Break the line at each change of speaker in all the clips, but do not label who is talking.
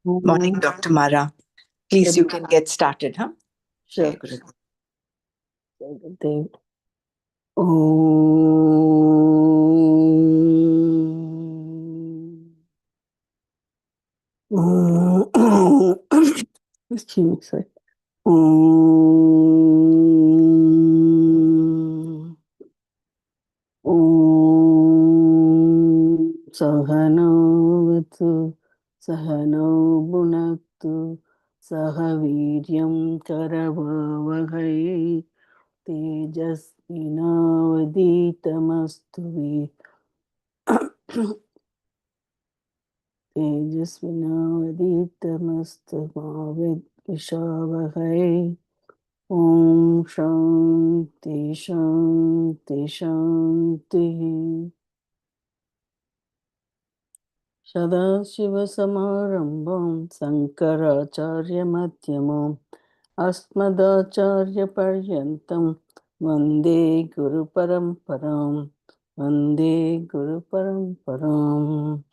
Morning, Dr. Mara. Please, you can get started, huh?
Sure.
Jai Guru.
Jai Gurudev. Excuse me, sorry. Sahanavatu Sahano Bhunaktu Sahaviryam Karavavahai Tejasvinavaditamastu Tejasvinavaditamastu Mavidvishavahai Om Shanti Shanti Shanti Sadashivasamarambam Sankaracharyamadhyamam Asmadacharyaparyantam Vande Guru Paramparam Vande Guru Paramparam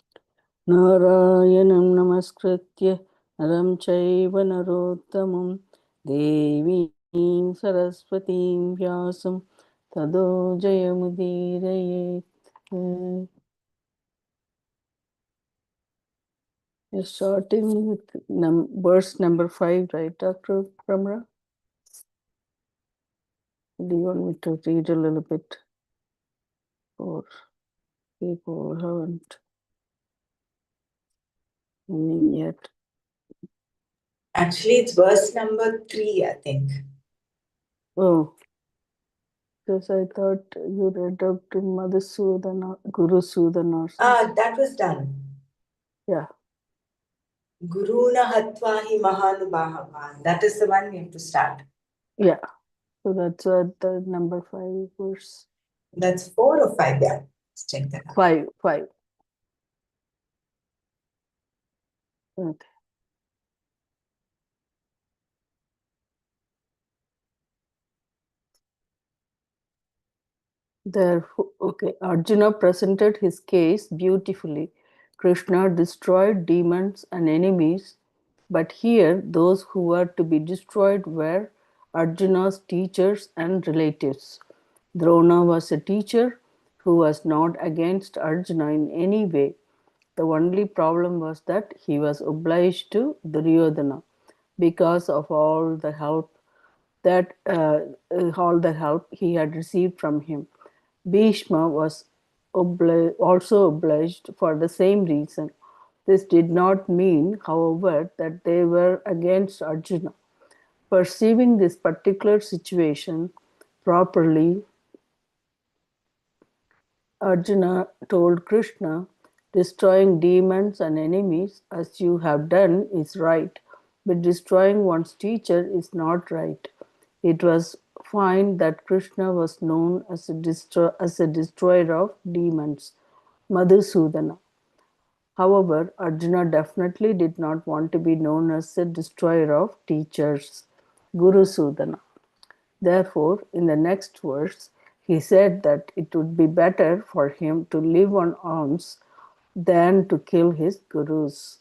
Narayanam Namaskritya Naram Chaiva Narottamam Devim Saraswatim Vyasam Tado Jayamudiraye. You're starting with verse number 5, right, Dr. Pramra? Do you want me to read a little bit for people who haven't seen yet?
Actually, it's verse number 3, I think.
Oh, because I thought you read up to Madhusudana, Guru Sudana or something.
That was done.
Yeah.
Guruna Hatvahi Mahanubahavan. That is the one we have to start.
Yeah. So that's the number 5 verse.
That's 4 or 5, yeah. Let's check that out.
5. Okay. Therefore, okay, Arjuna presented his case beautifully. Krishna destroyed demons and enemies, but here those who were to be destroyed were Arjuna's teachers and relatives. Drona was a teacher who was not against Arjuna in any way. The only problem was that he was obliged to Duryodhana because of all the help he had received from him. Bhishma was also obliged for the same reason. This did not mean, however, that they were against Arjuna. Perceiving this particular situation properly, Arjuna told Krishna, "Destroying demons and enemies, as you have done, is right, but destroying one's teacher is not right." It was fine that Krishna was known as a destroyer of demons, Madhusudana. However, Arjuna definitely did not want to be known as a destroyer of teachers, Guru Sudana. Therefore, in the next verse, he said that it would be better for him to live on alms than to kill his gurus.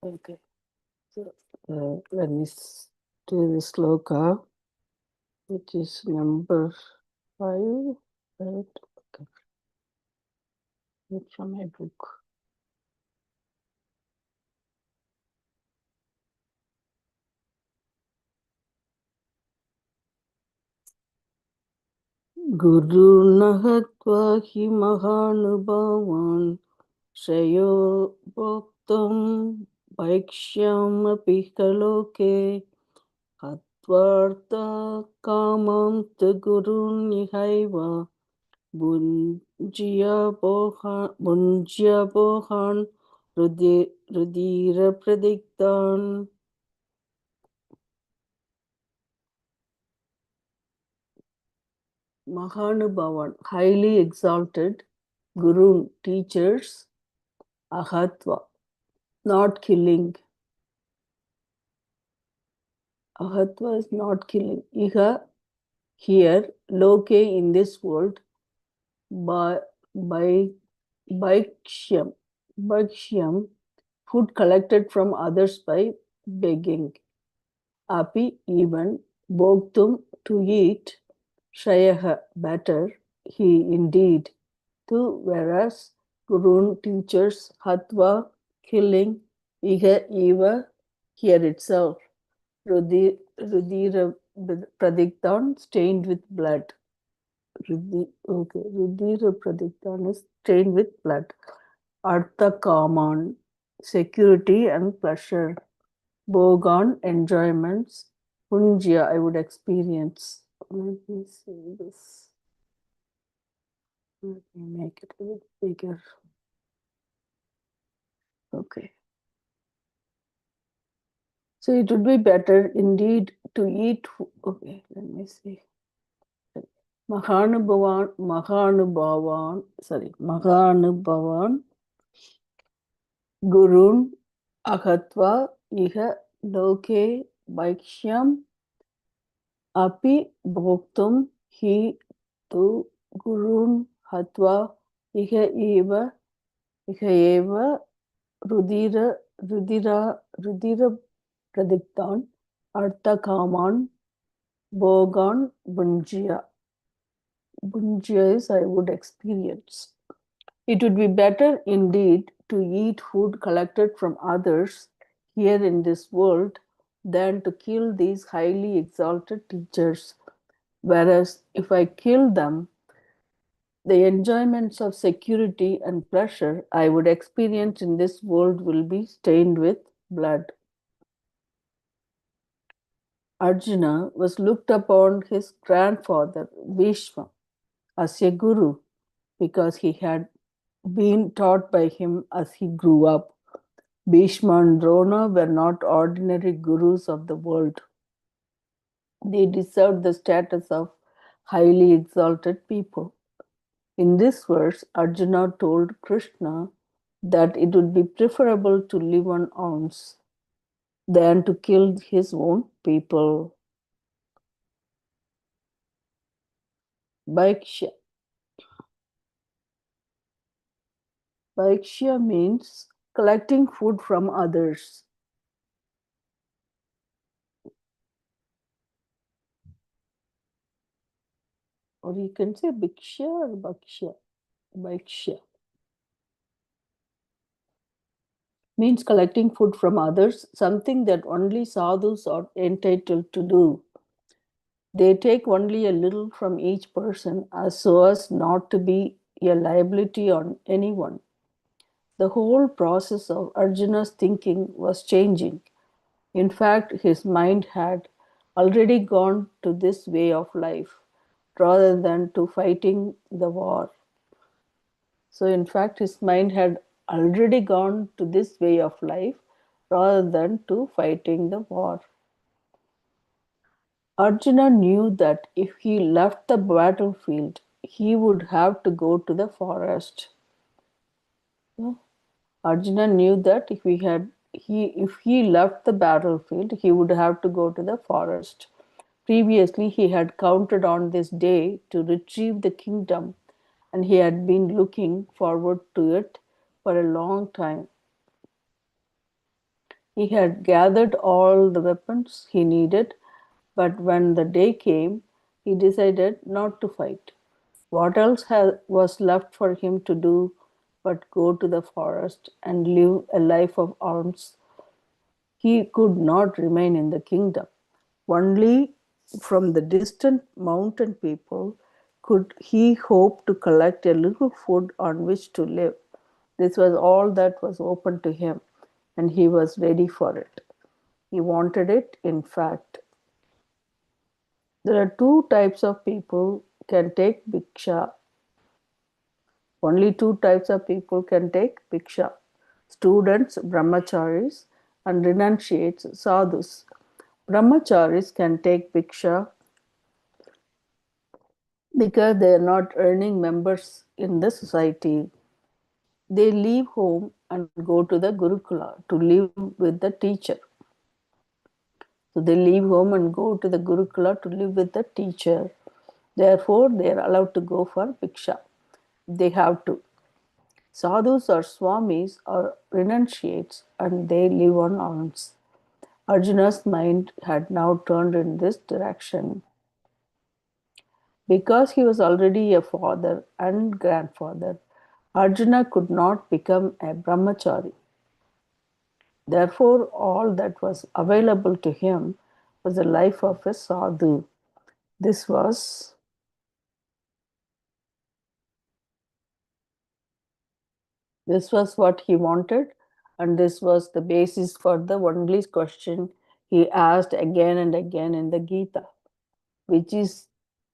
Okay, so let me do the sloka, which is number 5. Right? Okay. It's from my book. Guruna hatva hi mahanubhavan Shreyo bhaktam bhaikshyam apikaloke hatvartha kamam te gurun nihaiva bunjya bohan rudira pradiktan. Mahanubhavan, highly exalted, Guru, teachers, ahatva, not killing. Ahatva is not killing. Iha, here, loke, in this world, by Bhaksham. Bhaksham, food collected from others by begging. Api, even. Bhoktum, to eat. Shrayaha, better. He, indeed. Tu, whereas. Gurun, teachers. Hatva, killing. Iha, eva, here itself. Rudira Pradiktan, stained with blood. Rudira Pradiktan is stained with blood. Artha Kaman, security and pleasure. Bogan, enjoyments. Punjya, I would experience. Let me see this. Let me make it a bit bigger. Okay. So it would be better indeed to eat. Okay, let me see. Mahanubhavan, Gurun, Ahatva, Iha, Loke, Bhaksyam, Api, Bhoktum, Hi, Tu, Gurun, Hatva, Iha Eva, Rudira Pradiktan, Artha Kaman, Bogan, Bunjya. Bunjya is I would experience. It would be better indeed to eat food collected from others here in this world than to kill these highly exalted teachers. Whereas if I kill them, the enjoyments of security and pleasure I would experience in this world will be stained with blood. Arjuna was looked upon his grandfather Bhishma as a guru because he had been taught by him as he grew up. Bhishma and Drona were not ordinary gurus of the world. They deserved the status of highly exalted people. In this verse, Arjuna told Krishna that it would be preferable to live on alms than to kill his own people. Bhakshya. Bhakshya means collecting food from others. Or you can say Bhiksha or Bhakshya. Bhakshya means collecting food from others, something that only sadhus are entitled to do. They take only a little from each person so as not to be a liability on anyone. The whole process of Arjuna's thinking was changing. In fact, his mind had already gone to this way of life rather than to fighting the war. So, in fact, his mind had already gone to this way of life rather than to fighting the war. Arjuna knew that if he left the battlefield, he would have to go to the forest. Arjuna knew that if he left the battlefield, he would have to go to the forest. Previously, he had counted on this day to retrieve the kingdom, and he had been looking forward to it for a long time. He had gathered all the weapons he needed, but when the day came, he decided not to fight. What else was left for him to do but go to the forest and live a life of alms? He could not remain in the kingdom. Only from the distant mountain people could he hope to collect a little food on which to live. This was all that was open to him, and he was ready for it. He wanted it, in fact. There are two types of people can take bhiksha. Only two types of people can take bhiksha. Students, brahmacharis, and renunciates, sadhus. Brahmacharis can take bhiksha because they are not earning members in the society. They leave home and go to the Gurukula to live with the teacher. So they leave home and go to the Gurukula to live with the teacher. Therefore, they are allowed to go for bhiksha. They have to. Sadhus or swamis or renunciates and they live on alms. Arjuna's mind had now turned in this direction. Because he was already a father and grandfather, Arjuna could not become a brahmachari. Therefore, all that was available to him was the life of a sadhu. This was this was what he wanted, and this was the basis for the only question he asked again and again in the Gita. Which is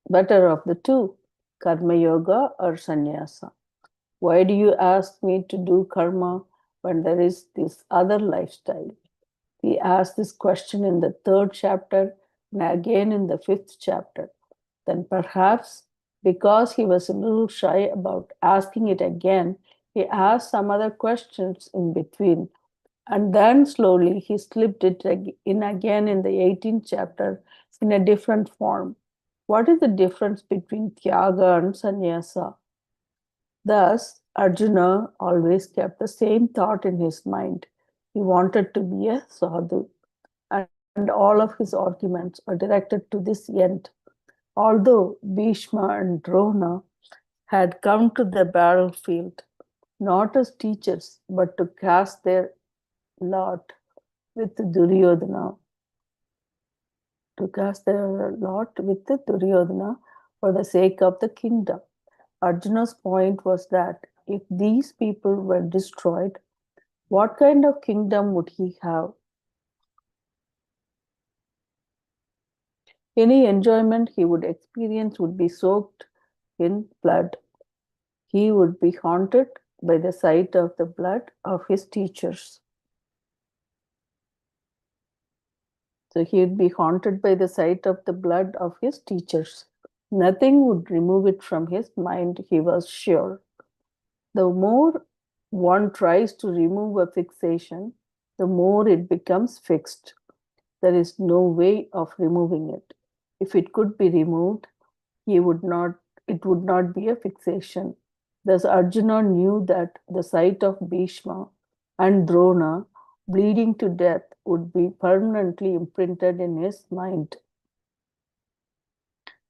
better of the two, karma yoga or sannyasa? Why do you ask me to do karma when there is this other lifestyle? He asked this question in the third chapter and again in the fifth chapter. Then perhaps because he was a little shy about asking it again, he asked some other questions in between. And then slowly he slipped it in again in the 18th chapter in a different form. What is the difference between Tyaga and Sannyasa? Thus, Arjuna always kept the same thought in his mind. He wanted to be a sadhu, and all of his arguments are directed to this end. Although Bhishma and Drona had come to the battlefield not as teachers but to cast their lot with Duryodhana, for the sake of the kingdom. Arjuna's point was that if these people were destroyed, what kind of kingdom would he have? Any enjoyment he would experience would be soaked in blood. He would be haunted by the sight of the blood of his teachers. So he would be haunted by the sight of the blood of his teachers. Nothing would remove it from his mind, he was sure. The more one tries to remove a fixation, the more it becomes fixed. There is no way of removing it. If it could be removed, he would not, it would not be a fixation. Thus, Arjuna knew that the sight of Bhishma and Drona bleeding to death would be permanently imprinted in his mind.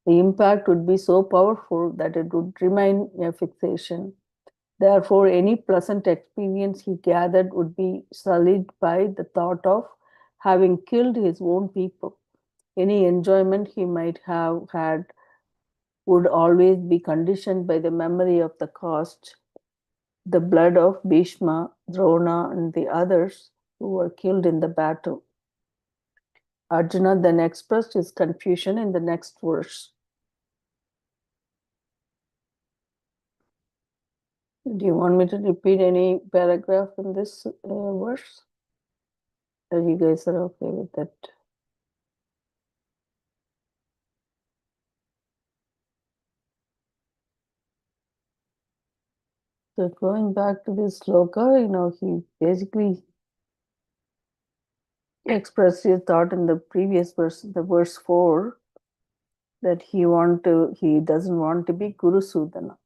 The impact would be so powerful that it would remain a fixation. Therefore, any pleasant experience he gathered would be sullied by the thought of having killed his own people. Any enjoyment he might have had would always be conditioned by the memory of the cost, the blood of Bhishma, Drona, and the others who were killed in the battle. Arjuna then expressed his confusion in the next verse. Do you want me to repeat any paragraph in this verse? Or you guys are okay with that? So going back to this sloka, he basically expressed his thought in the previous verse, the verse 4, that he doesn't want to be Guru Sudana.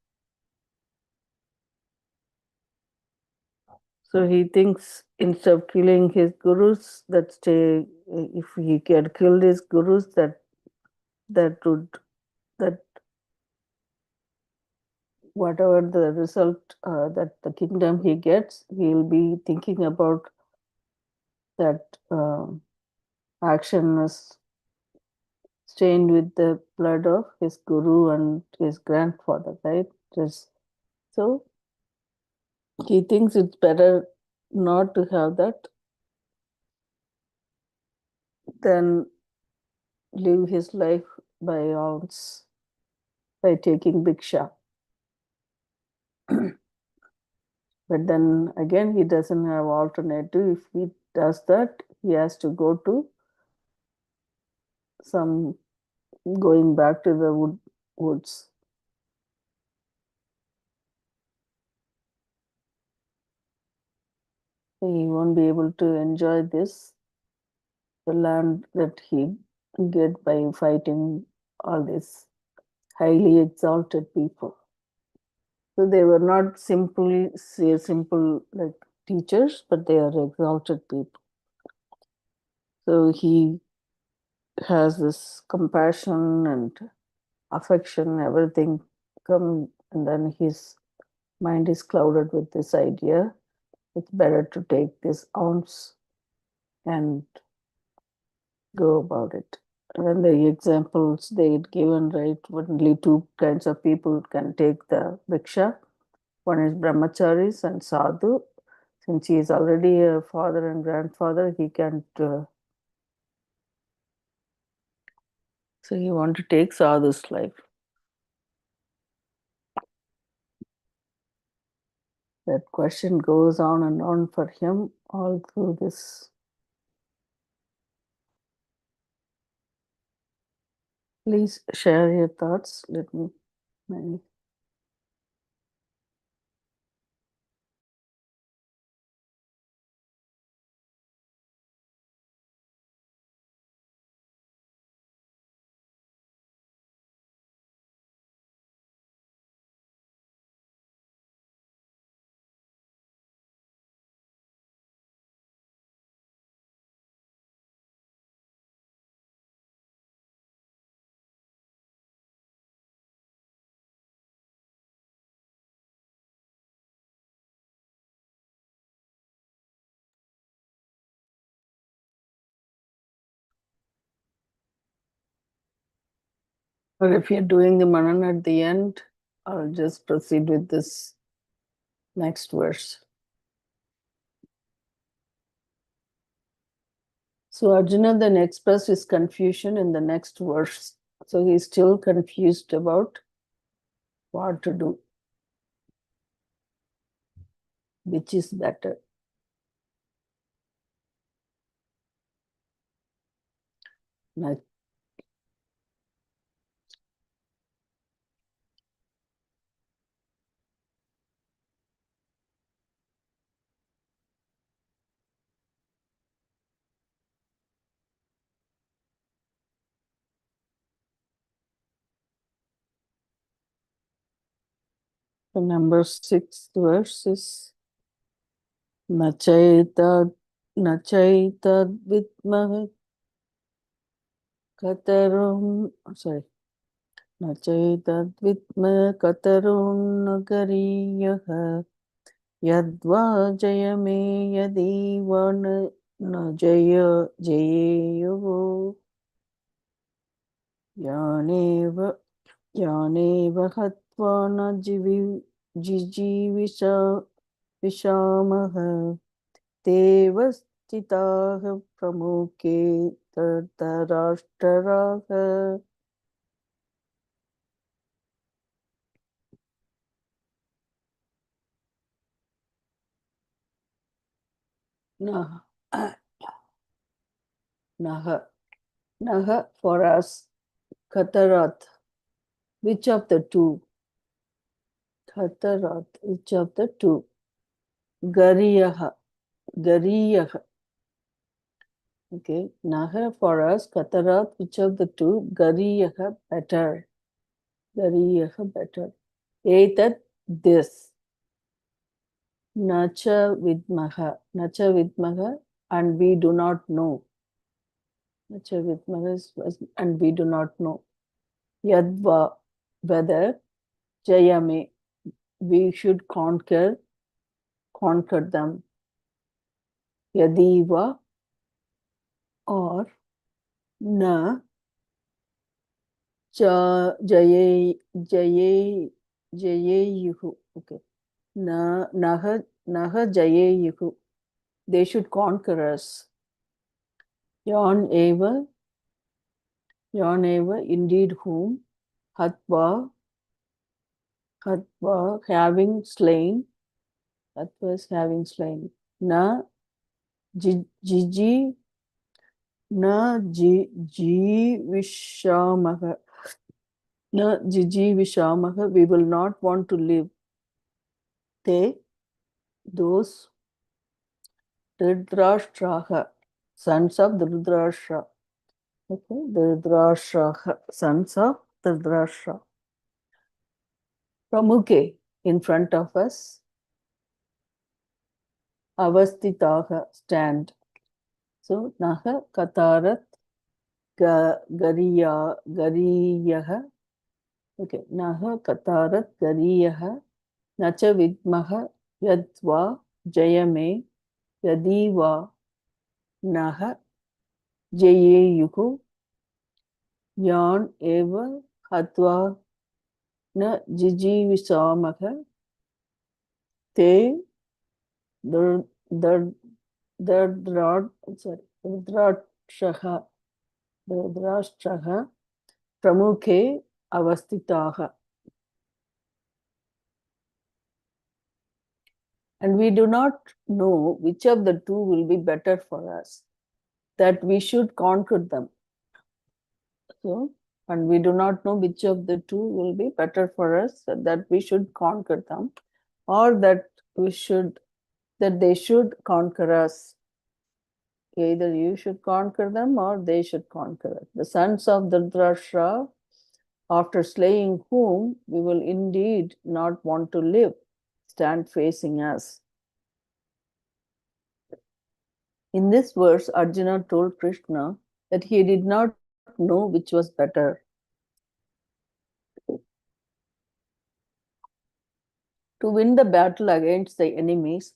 So he thinks instead of killing his gurus, if he had killed his gurus, that would that whatever the result that the kingdom he gets, he'll be thinking about that action is stained with the blood of his guru and his grandfather, right? So he thinks it's better not to have that than live his life by alms, by taking bhiksha. But then again, he doesn't have alternative. If he does that, he has to go to some going back to the woods. He won't be able to enjoy the land that he get by fighting all these highly exalted people. So they were not simply simple like teachers, but they are exalted people. So he has this compassion and affection, everything come, and then his mind is clouded with this idea. It's better to take this ounce and go about it. And the examples they had given, right, only two kinds of people can take the Bhiksha. One is brahmacharis and sadhu. Since he is already a father and grandfather, he can't. So he want to take sadhu's life. That question goes on and on for him all through this. Please share your thoughts. Let me. Or if you're doing the Manana at the end, I'll just proceed with this next verse. So Arjuna then expressed his confusion in the next verse. So he's still confused about what to do, which is better. The number 6th verse is Nachaita Vidmaha Katarum. Sorry. Nachaita Vidmaha Katarum Nagariyaha Yadva Jayame Yadiva Na Jaya Jayeyo Yaneva Yaneva Hatva Na Jijivisha Vishamah Devastitaha Pramuke Tartarashtaraha. Naha. Naha. Naha for us. Katarat. Which of the two? Katarat. Which of the two? Gariyaha. Gariyaha. Okay. Naha for us. Katarat. Which of the two? Gariyaha better. Gariyaha better. Etat this. Nacha vidmaha. Nacha vidmaha. And we do not know. Nacha vidmaha and we do not know. Yadva, whether Jayame, we should conquer them. Yadiva or na jayeyuhu. Okay. Naha jayeyuhu. They should conquer us. Yon eva, indeed whom, hatva, having slain, hatva is having slain. Na jiji na jijivishamaha. Na jijivishamaha. We will not want to live. They, those Dhritarashtraha, sons of Dhritarashtra. Okay, Dhritarashtra, sons of Dhritarashtra. Pramuke. in front of us, avastitaha, stand. So, naha katarat gariyaha. Okay, naha katarat gariyaha. Nacha vidmaha yadva jayame yadiva naha jayeyuhu yan eva hatva na jijivisamaha te Rudrakshaha Pramukhe Avastitaha. And we do not know which of the two will be better for us, that we should conquer them. So, and we do not know which of the two will be better for us, that we should conquer them, or that they should conquer us. Either you should conquer them or they should conquer us. The sons of Dhritarashtra, after slaying whom we will indeed not want to live, stand facing us. In this verse, Arjuna told Krishna that he did not know which was better. To win the battle against the enemies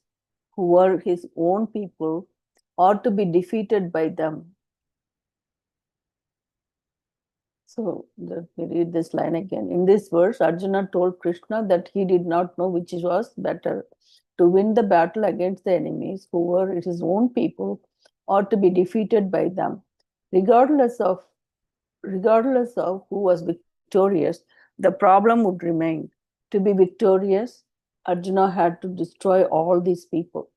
who were his own people, or to be defeated by them. So let me read this line again. In this verse, Arjuna told Krishna that he did not know which was better, to win the battle against the enemies who were his own people, or to be defeated by them. Regardless of who was victorious, the problem would remain. To be victorious, Arjuna had to destroy all these people.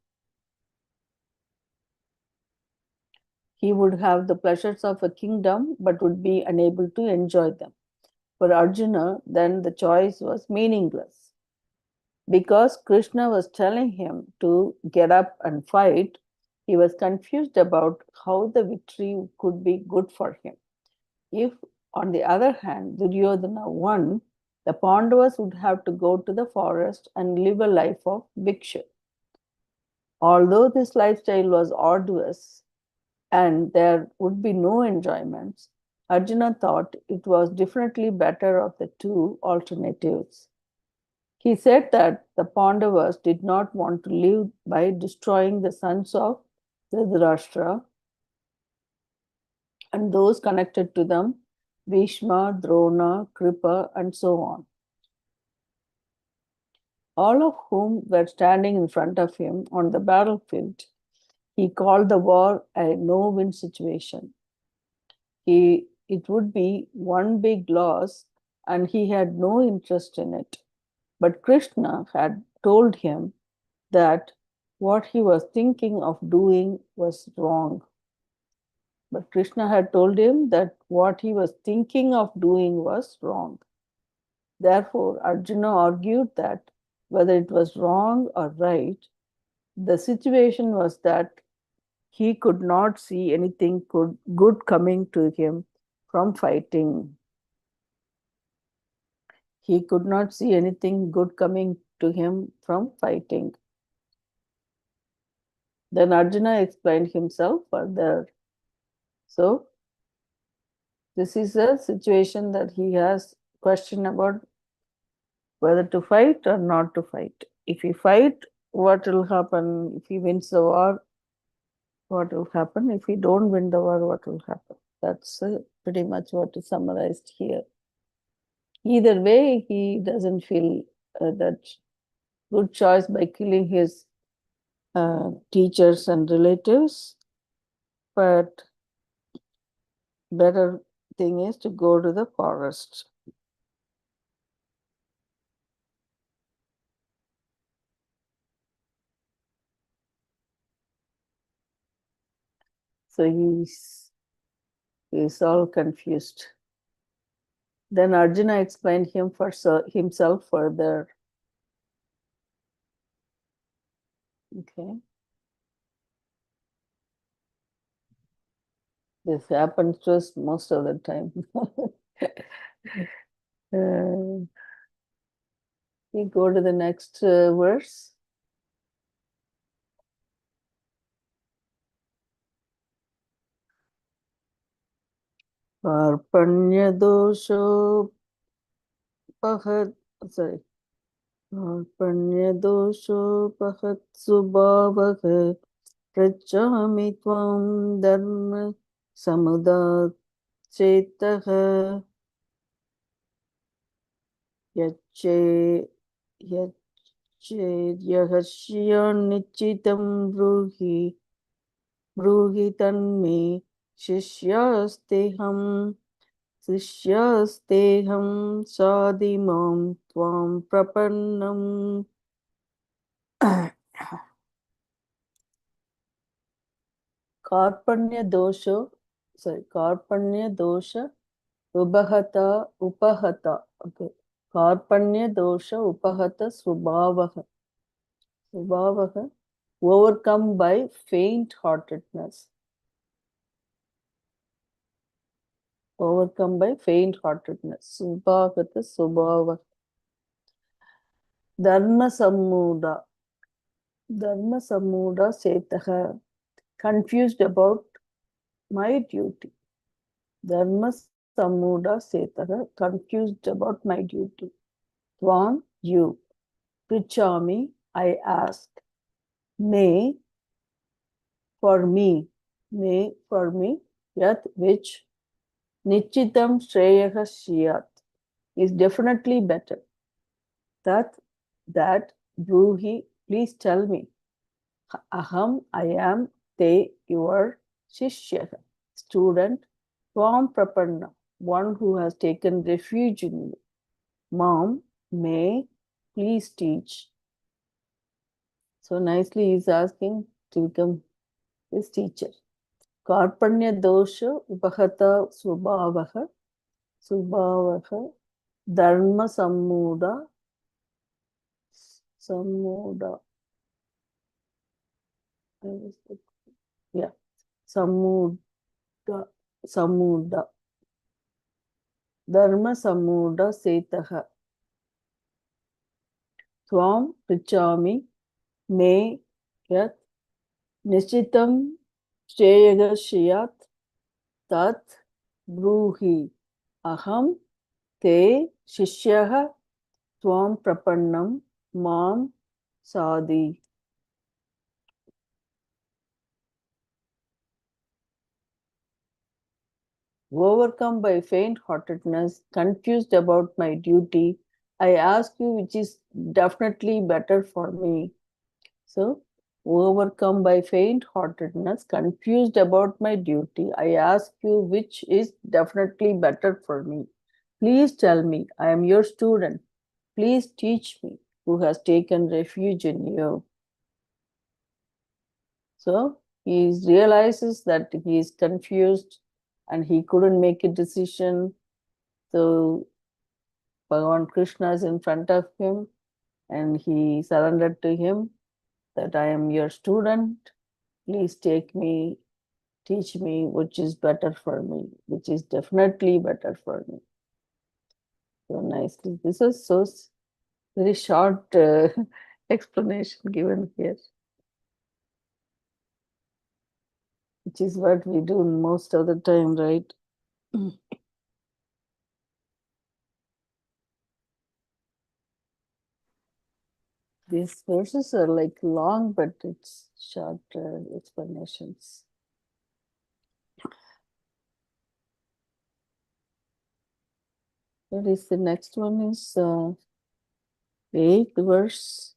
He would have the pleasures of a kingdom, but would be unable to enjoy them. For Arjuna, then the choice was meaningless. Because Krishna was telling him to get up and fight, he was confused about how the victory could be good for him. If, on the other hand, Duryodhana won, the Pandavas would have to go to the forest and live a life of bhiksha. Although this lifestyle was arduous and there would be no enjoyments, Arjuna thought it was definitely better of the two alternatives. He said that the Pandavas did not want to live by destroying the sons of Dhritarashtra and those connected to them, Bhishma, Drona, Kripa, and so on, all of whom were standing in front of him on the battlefield. He called the war a no-win situation. It would be one big loss, and he had no interest in it. But Krishna had told him that what he was thinking of doing was wrong. But Krishna had told him that what he was thinking of doing was wrong. Therefore, Arjuna argued that whether it was wrong or right, the situation was that he could not see anything good coming to him from fighting. He could not see anything good coming to him from fighting. Then Arjuna explained himself further. So, this is a situation that he has question about whether to fight or not to fight. If he fight, what will happen? If he wins the war, what will happen? If he don't win the war, what will happen? That's pretty much what is summarized here. Either way, he doesn't feel that good choice by killing his teachers and relatives, but better thing is to go to the forest. So he's all confused. Then Arjuna explained himself further. Okay. This happens to us most of the time. We go to the next verse. Arpanyadoshopahat precchami tvam dharma samudachetah yacheyahasya nichitam bruhi tanme shishyasteham sadimam tvam prapannam. Karpanya dosha upahata. Okay. Karpanya dosha upahata subhavaha. Overcome by faint-heartedness. Subhavaha. Dharma sammuda setaha. Confused about my duty. Dharma sammuda setaha. Confused about my duty. Tvam, you. Prichami, I ask. May, for me, yat, which, nichitam shreyaha shriyat, is definitely better. That, bruhi, please tell me. Aham, I am, te, your, shishyaha, student, tvam prapanna, one who has taken refuge in you. Mom, may, please teach. So nicely he's asking to become his teacher. Karpanya dosha upahata subhavaha dharma sammuda yeah sammuda dharma sammuda setaha tvam prichami me yat nishitam shreyagashiyat tat bruhi aham te shishyah tvam prapannam mam sadi. Overcome by faint-heartedness, confused about my duty, I ask you which is definitely better for me. So, overcome by faint-heartedness, confused about my duty, I ask you which is definitely better for me. Please tell me, I am your student. Please teach me, who has taken refuge in you. So, he realizes that he is confused and he couldn't make a decision. So Bhagavan Krishna is in front of him and he surrendered to him that I am your student. Please take me, teach me which is better for me, which is definitely better for me. So nicely. This is so very short explanation given here, which is what we do most of the time, right? These verses are like long, but it's short explanations. What is the next one? Is 8th verse.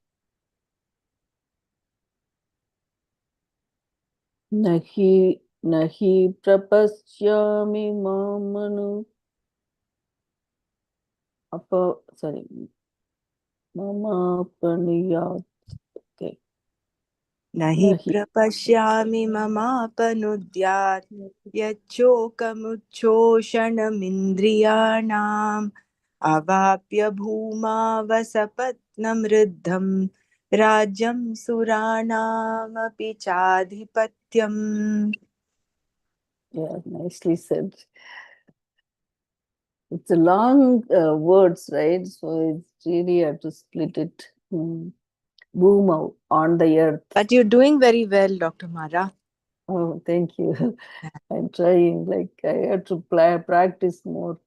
Nahi prapasyami mamanu mama paniyat. Okay.
Nahi prapashyami mamapanudhyat yachokamuchoshanamindriyanam avapya bhuma vasapatnam riddham rajam suranam api chadhipatyam.
Yeah, nicely said. It's a long words, right? So it's really have to split it. Boom out on the earth.
But you're doing very well, Dr. Mara.
Oh, thank you. I'm trying. Like I have to practice more.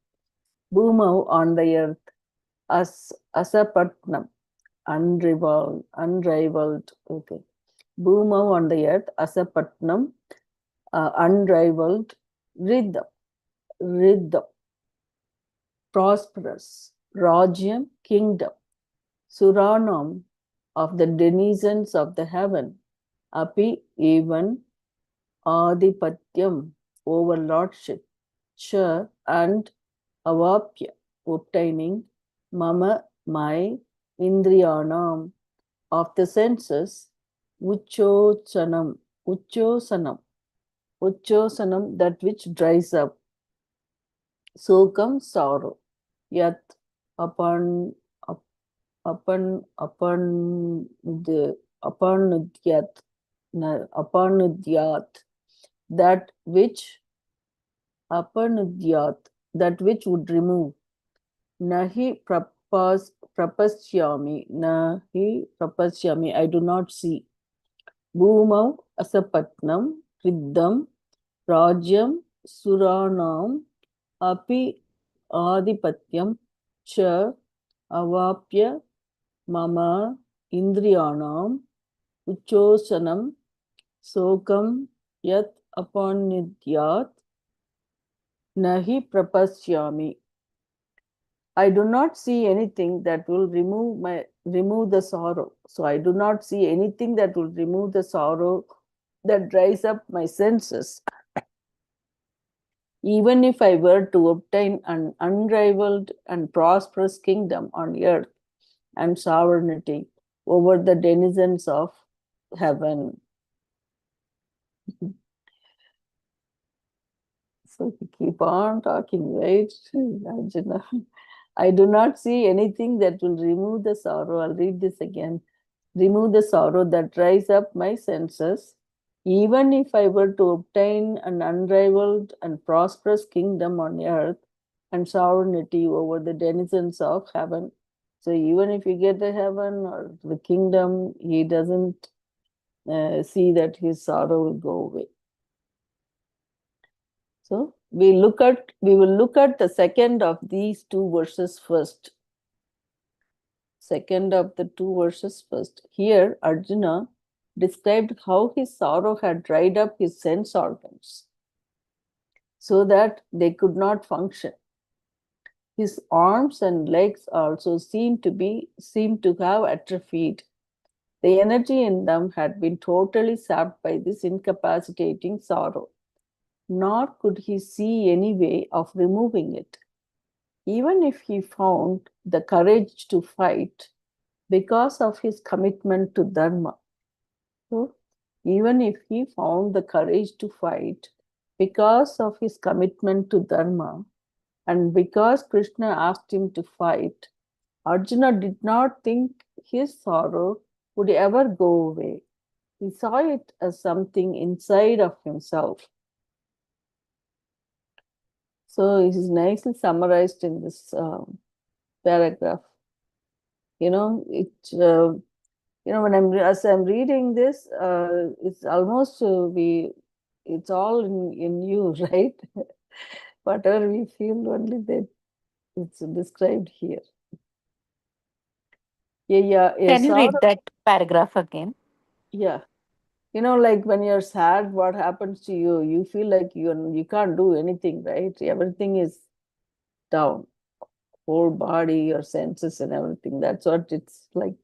Boom out on the earth. Asapatnam, unrivaled. Okay. Boom out on the earth. Asapatnam, unrivaled. Rhythm, prosperous. Rajyam, kingdom. Suranam, of the denizens of the heaven. Api, even. Adipatyam, overlordship. Cha, and avapya, obtaining. Mama, my. Indriyanam, of the senses. Uchochanam, uchosanam, uchosanam, that which dries up. Sokam, sorrow. Yat, upon, upanudyat, upanudyat, that which, upanudyat, that which would remove. Nahi prapasyami, I do not see. Bhumau asapatnam riddham rajyam suranam api adipatyam cha avapya mama indriyanam uchosanam sokam yat apanidyat nahi prapasyami. I do not see anything that will remove the sorrow. So I do not see anything that will remove the sorrow that dries up my senses. Even if I were to obtain an unrivaled and prosperous kingdom on earth and sovereignty over the denizens of heaven. So we keep on talking, right? Arjuna. I do not see anything that will remove the sorrow. I'll read this again. Remove the sorrow that dries up my senses. Even if I were to obtain an unrivaled and prosperous kingdom on earth and sovereignty over the denizens of heaven. So even if you get the heaven or the kingdom, he doesn't see that his sorrow will go away. So we will look at the second of these two verses first. Second of the two verses first. Here, Arjuna described how his sorrow had dried up his sense organs so that they could not function. His arms and legs also seemed to have atrophied. The energy in them had been totally sapped by this incapacitating sorrow, nor could he see any way of removing it. Even if he found the courage to fight because of his commitment to Dharma. So, even if he found the courage to fight because of his commitment to Dharma and because Krishna asked him to fight, Arjuna did not think his sorrow would ever go away. He saw it as something inside of himself. So it is nicely summarized in this paragraph. When as I'm reading this, it's almost it's all in you, right? Whatever we feel, only that it's described here. Yeah,
Can you
sorrow.
read that paragraph again?
Yeah, like when you're sad, what happens to you? You feel like you can't do anything, right? Everything is down, whole body, your senses, and everything. That's what it's like.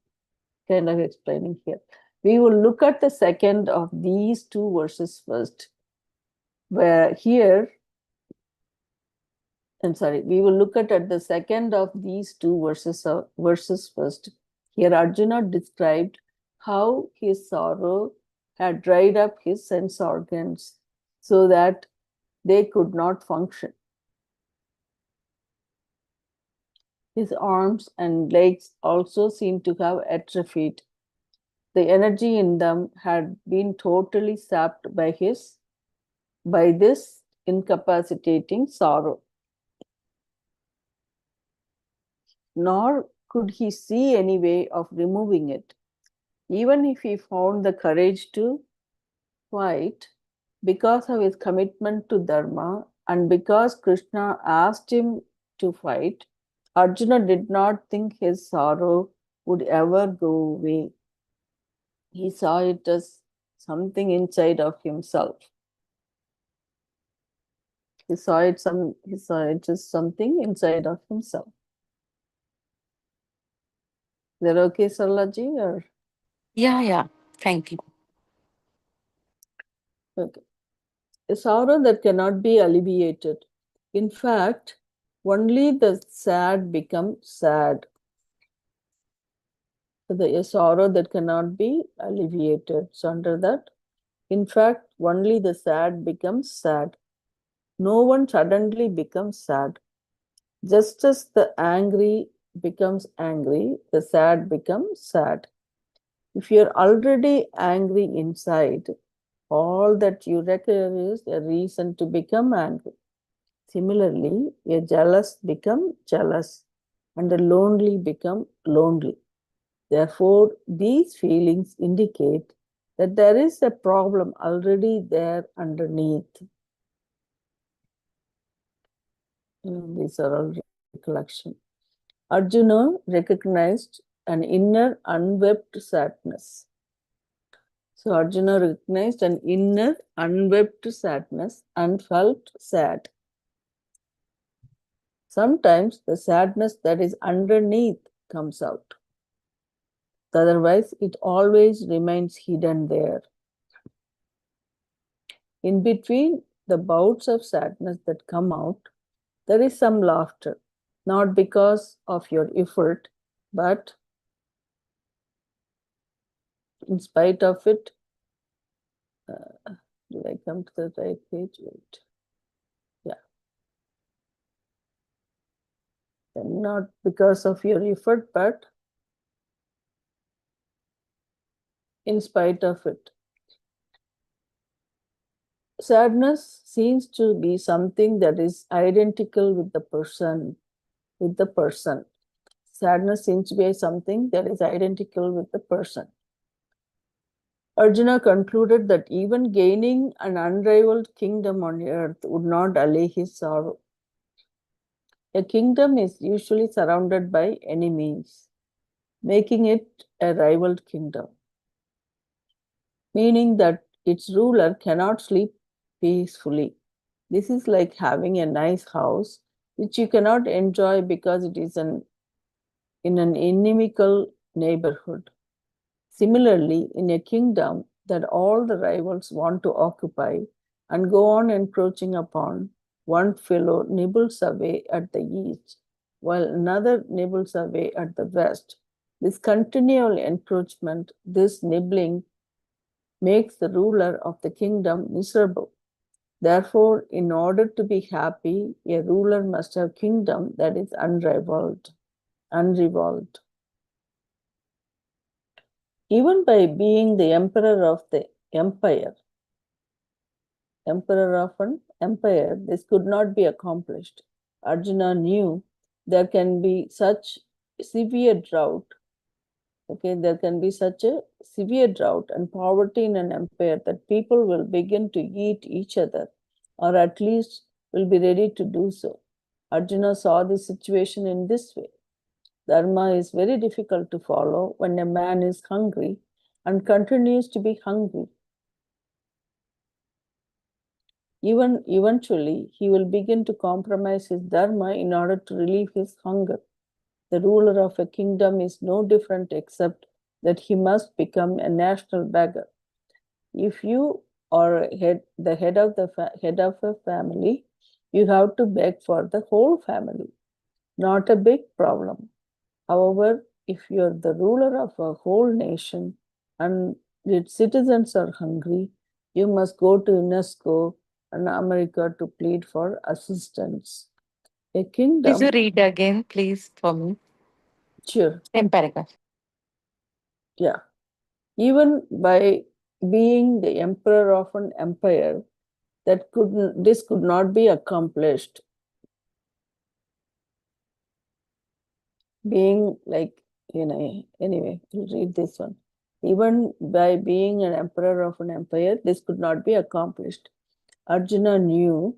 Kind of explaining here. We will look at the second of these two verses first, where here, we will look at the second of these two verses first. Here Arjuna described how his sorrow had dried up his sense organs so that they could not function. His arms and legs also seemed to have atrophied. The energy in them had been totally sapped by this incapacitating sorrow. nor could he see any way of removing it. Even if he found the courage to fight, because of his commitment to Dharma and because Krishna asked him to fight, Arjuna did not think his sorrow would ever go away. He saw it as something inside of himself. He saw it as something inside of himself. Is that okay, Sarlaji? Or
Yeah. Thank you.
okay. A sorrow that cannot be alleviated. In fact, only the sad become sad. A sorrow that cannot be alleviated. So under that, in fact, only the sad becomes sad. No one suddenly becomes sad. Just as the angry becomes angry, the sad becomes sad. If you're already angry inside, all that you require is a reason to become angry. Similarly, a jealous become jealous and a lonely become lonely. Therefore, these feelings indicate that there is a problem already there underneath. These are all recollection. Arjuna recognized an inner unwept sadness. So Arjuna recognized an inner unwept sadness and felt sad. Sometimes the sadness that is underneath comes out. Otherwise, it always remains hidden there. In between the bouts of sadness that come out, there is some laughter, not because of your effort, but in spite of it. Did I come to the right page? Wait. Yeah. And not because of your effort, but in spite of it. Sadness seems to be something that is identical with the person. Sadness seems to be something that is identical with the person. Arjuna concluded that even gaining an unrivaled kingdom on earth would not allay his sorrow. A kingdom is usually surrounded by enemies, making it a rivaled kingdom, meaning that its ruler cannot sleep peacefully. This is like having a nice house which you cannot enjoy because it is in an inimical neighborhood. Similarly, in a kingdom that all the rivals want to occupy and go on encroaching upon, one fellow nibbles away at the east, while another nibbles away at the west. This continual encroachment, this nibbling, makes the ruler of the kingdom miserable. Therefore, in order to be happy, a ruler must have kingdom that is unrivaled. Even by being the emperor of an empire, this could not be accomplished. Arjuna knew there can be such severe drought. There can be such a severe drought and poverty in an empire that people will begin to eat each other, or at least will be ready to do so. Arjuna saw the situation in this way. Dharma is very difficult to follow when a man is hungry and continues to be hungry. Even eventually, he will begin to compromise his dharma in order to relieve his hunger. The ruler of a kingdom is no different except that he must become a national beggar. If you are the head of a family, you have to beg for the whole family. Not a big problem. However, if you're the ruler of a whole nation and its citizens are hungry, you must go to UNESCO and America to plead for assistance. A
Please you
kingdom,
read again, please, for me.
sure,
Same paragraph.
yeah. Even by being the emperor of an empire, this could not be accomplished. being like, anyway, we'll read this one. Even by being an emperor of an empire, this could not be accomplished. Arjuna knew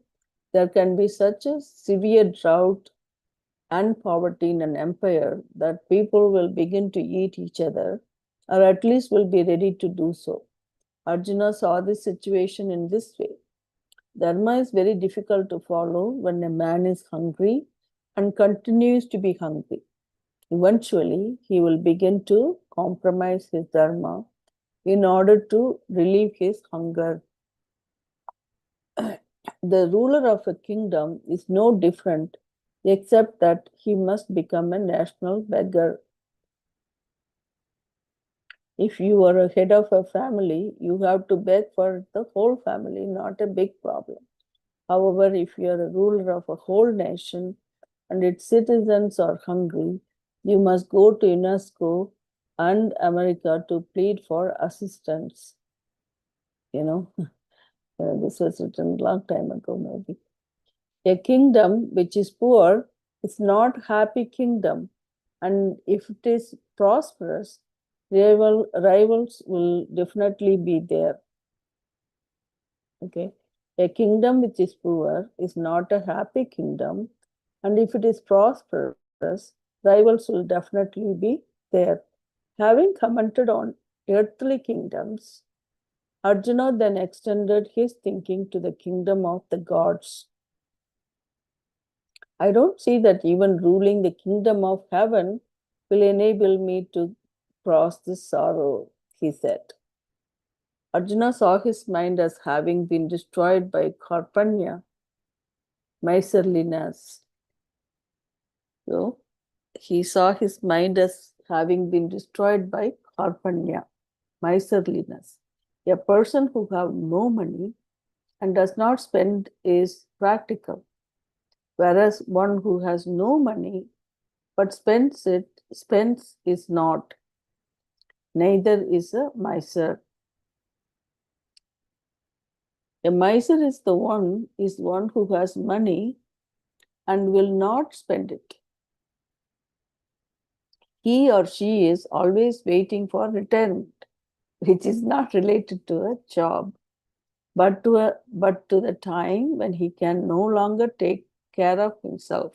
there can be such a severe drought and poverty in an empire that people will begin to eat each other, or at least will be ready to do so. Arjuna saw this situation in this way. Dharma is very difficult to follow when a man is hungry and continues to be hungry. Eventually, he will begin to compromise his dharma in order to relieve his hunger. The ruler of a kingdom is no different, except that he must become a national beggar. If you are a head of a family, you have to beg for the whole family, not a big problem. However, if you are a ruler of a whole nation and its citizens are hungry, you must go to UNESCO and America to plead for assistance. This was written a long time ago, maybe. A kingdom which is poor is not happy kingdom, and if it is prosperous, rivals will definitely be there. Okay, a kingdom which is poor is not a happy kingdom, and if it is prosperous, rivals will definitely be there. Having commented on earthly kingdoms, Arjuna then extended his thinking to the kingdom of the gods. I don't see that even ruling the kingdom of heaven will enable me to cross this sorrow, he said. Arjuna saw his mind as having been destroyed by Karpanya, miserliness. So he saw his mind as having been destroyed by Karpanya, miserliness. A person who has no money and does not spend is practical, whereas one who has no money but spends is not. Neither is a miser. A miser is one who has money and will not spend it. He or she is always waiting for retirement, which is not related to a job, but to the time when he can no longer take care of himself.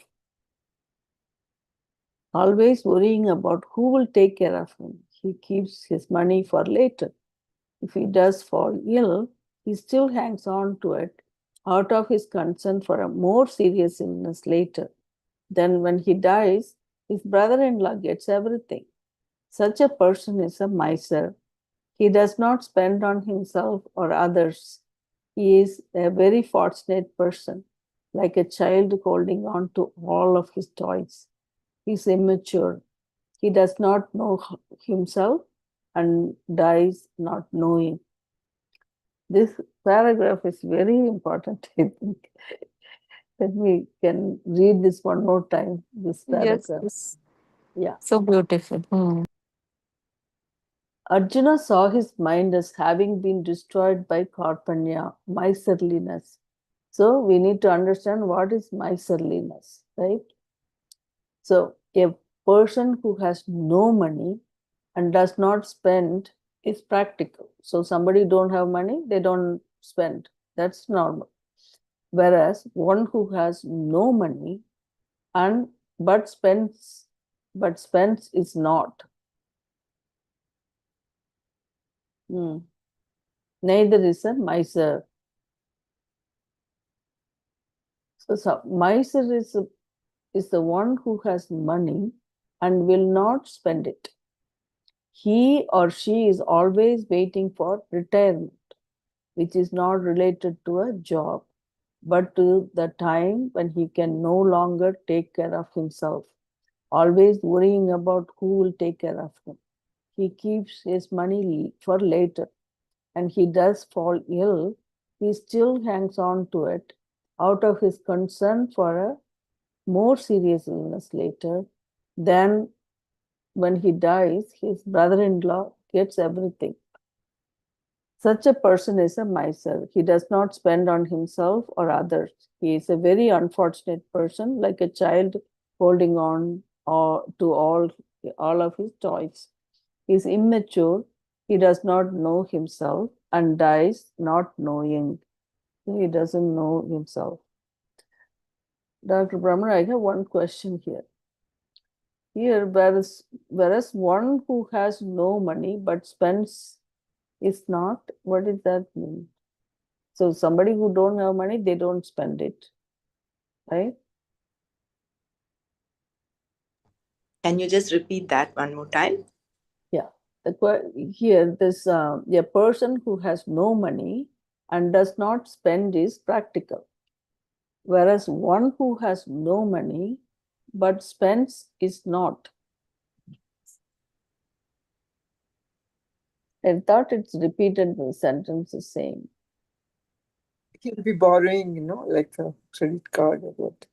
Always worrying about who will take care of him. He keeps his money for later. If he does fall ill, he still hangs on to it out of his concern for a more serious illness later. Then, when he dies, his brother in law gets everything. Such a person is a miser. He does not spend on himself or others. He is a very fortunate person, like a child holding on to all of his toys. He is immature. He does not know himself and dies not knowing. This paragraph is very important, I think. Let me can read this one more time, this
Yes,
paragraph.
yes.
Yeah.
So beautiful.
Arjuna saw his mind as having been destroyed by Karpanya, miserliness. So we need to understand what is miserliness, right? So a person who has no money and does not spend is practical. So somebody don't have money, they don't spend. That's normal. Whereas one who has no money and but spends is not. Hmm. Neither is a miser. So miser is the one who has money and will not spend it. He or she is always waiting for retirement, which is not related to a job, but to the time when he can no longer take care of himself, always worrying about who will take care of him. He keeps his money for later, and he does fall ill, he still hangs on to it out of his concern for a more serious illness later. Then, when he dies, his brother in law gets everything. Such a person is a miser. He does not spend on himself or others. He is a very unfortunate person, like a child holding on all of his toys. He is immature. He does not know himself and dies not knowing. He doesn't know himself. Dr. Brahman, I have one question here. Here, whereas one who has no money but spends is not, what does that mean? So somebody who don't have money, they don't spend it, right?
Can you just repeat that one more time?
Yeah. Here, this a person who has no money and does not spend is practical, whereas one who has no money but spends is not. I thought it's repeated the sentence the same.
He'll be borrowing, like a credit card or what.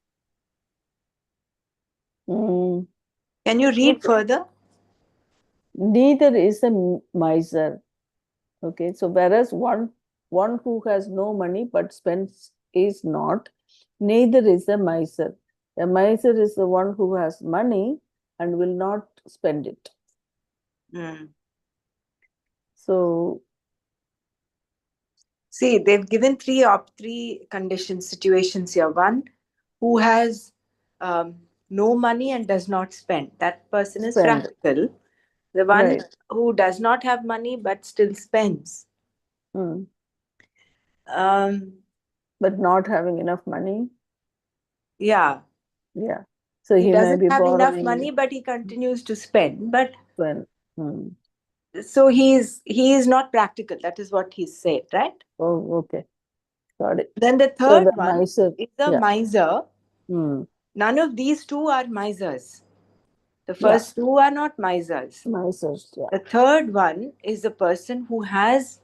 Mm.
Can you read
Okay.
further?
Neither is a miser. Okay, so whereas one who has no money but spends is not, neither is a miser. A miser is the one who has money and will not spend it.
Mm.
So
See, they've given three conditions, situations here. One, who has no money and does not spend. That person is
spend,
practical. The one
right.
who does not have money but still spends.
Mm.
Um,
But not having enough money,
yeah,
yeah. So
he
he may
doesn't
be
have enough
borrowing
money, but he continues to spend. But
when. Mm.
so he is not practical. That is what he said, right?
Oh, okay, got it.
Then the
So the
third one
miser,
is the
yeah.
miser.
Mm.
None of these two are misers. The
Yeah,
first two are not misers.
misers, yeah.
The third one is the person who has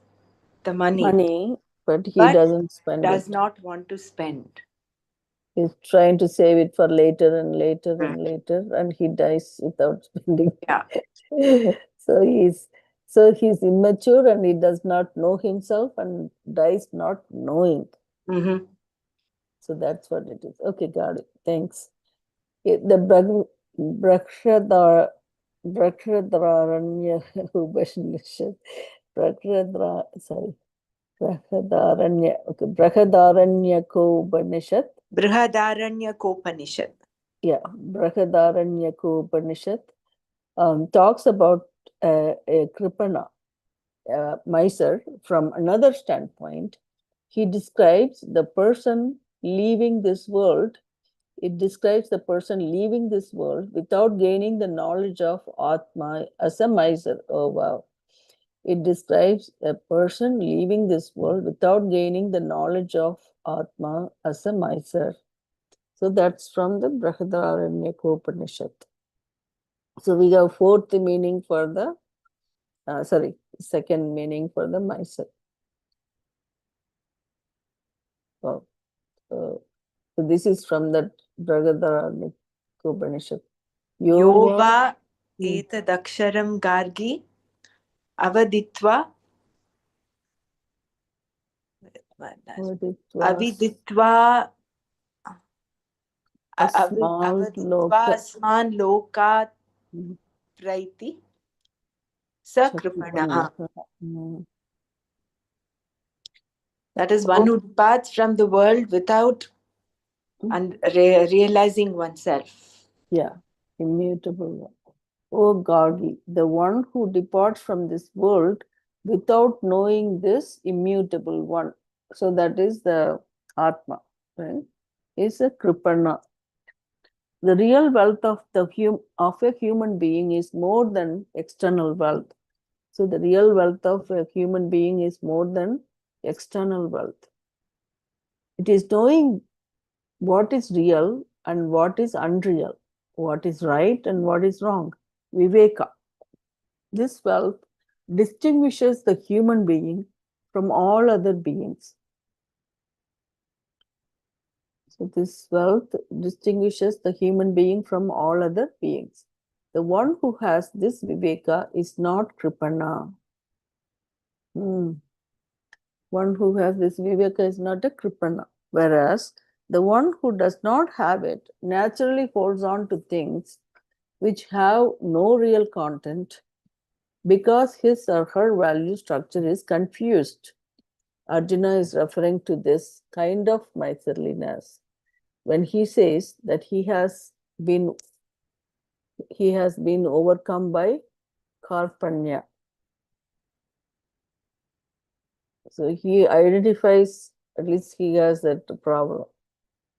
the money
Money, but he
but
doesn't spend
does
it.
not want to spend.
He's trying to save it for later and later
Mm.
and later, and he dies without spending.
Yeah.
So he's immature and he does not know himself and dies not knowing.
Mm-hmm.
So that's what it is. Okay, got it. Thanks. The Brakshadar Brakshadarannya Upanishad. Sorry. Brahadaranyako Upanishad.
Brihadaranyakopaniषद.
Yeah, Brahadaranyako Upanishad talks about a Kripana, miser, from another standpoint. He describes the person leaving this world. It describes the person leaving this world without gaining the knowledge of Atma as a miser. Oh, wow. It describes a person leaving this world without gaining the knowledge of Atma as a miser. So that's from the Brahadaranyaka Upanishad. So we have fourth meaning for the, second meaning for the miser. Oh, so this is from the Brahadaranyaka Upanishad.
Yova
Hmm.
etadaksharam gargi avaditva aviditva
Asmal
avaditva
loka
asman lokat
hmm,
praiti sakripana.
Chakripanaha. Hmm.
That is one
Oh,
who departs from the world without and realizing oneself.
yeah, immutable one. O Gargi, the one who departs from this world without knowing this immutable one. So that is the Atma, right? Is a Kripana. The real wealth of of a human being is more than external wealth. So the real wealth of a human being is more than external wealth. It is knowing what is real and what is unreal, what is right and what is wrong. Viveka. This wealth distinguishes the human being from all other beings. So this wealth distinguishes the human being from all other beings. The one who has this viveka is not kripana. One who has this viveka is not a kripana. Whereas the one who does not have it naturally holds on to things which have no real content because his or her value structure is confused. Arjuna is referring to this kind of miserliness when he says that been he has been overcome by karpanya. So he identifies, at least he has that problem.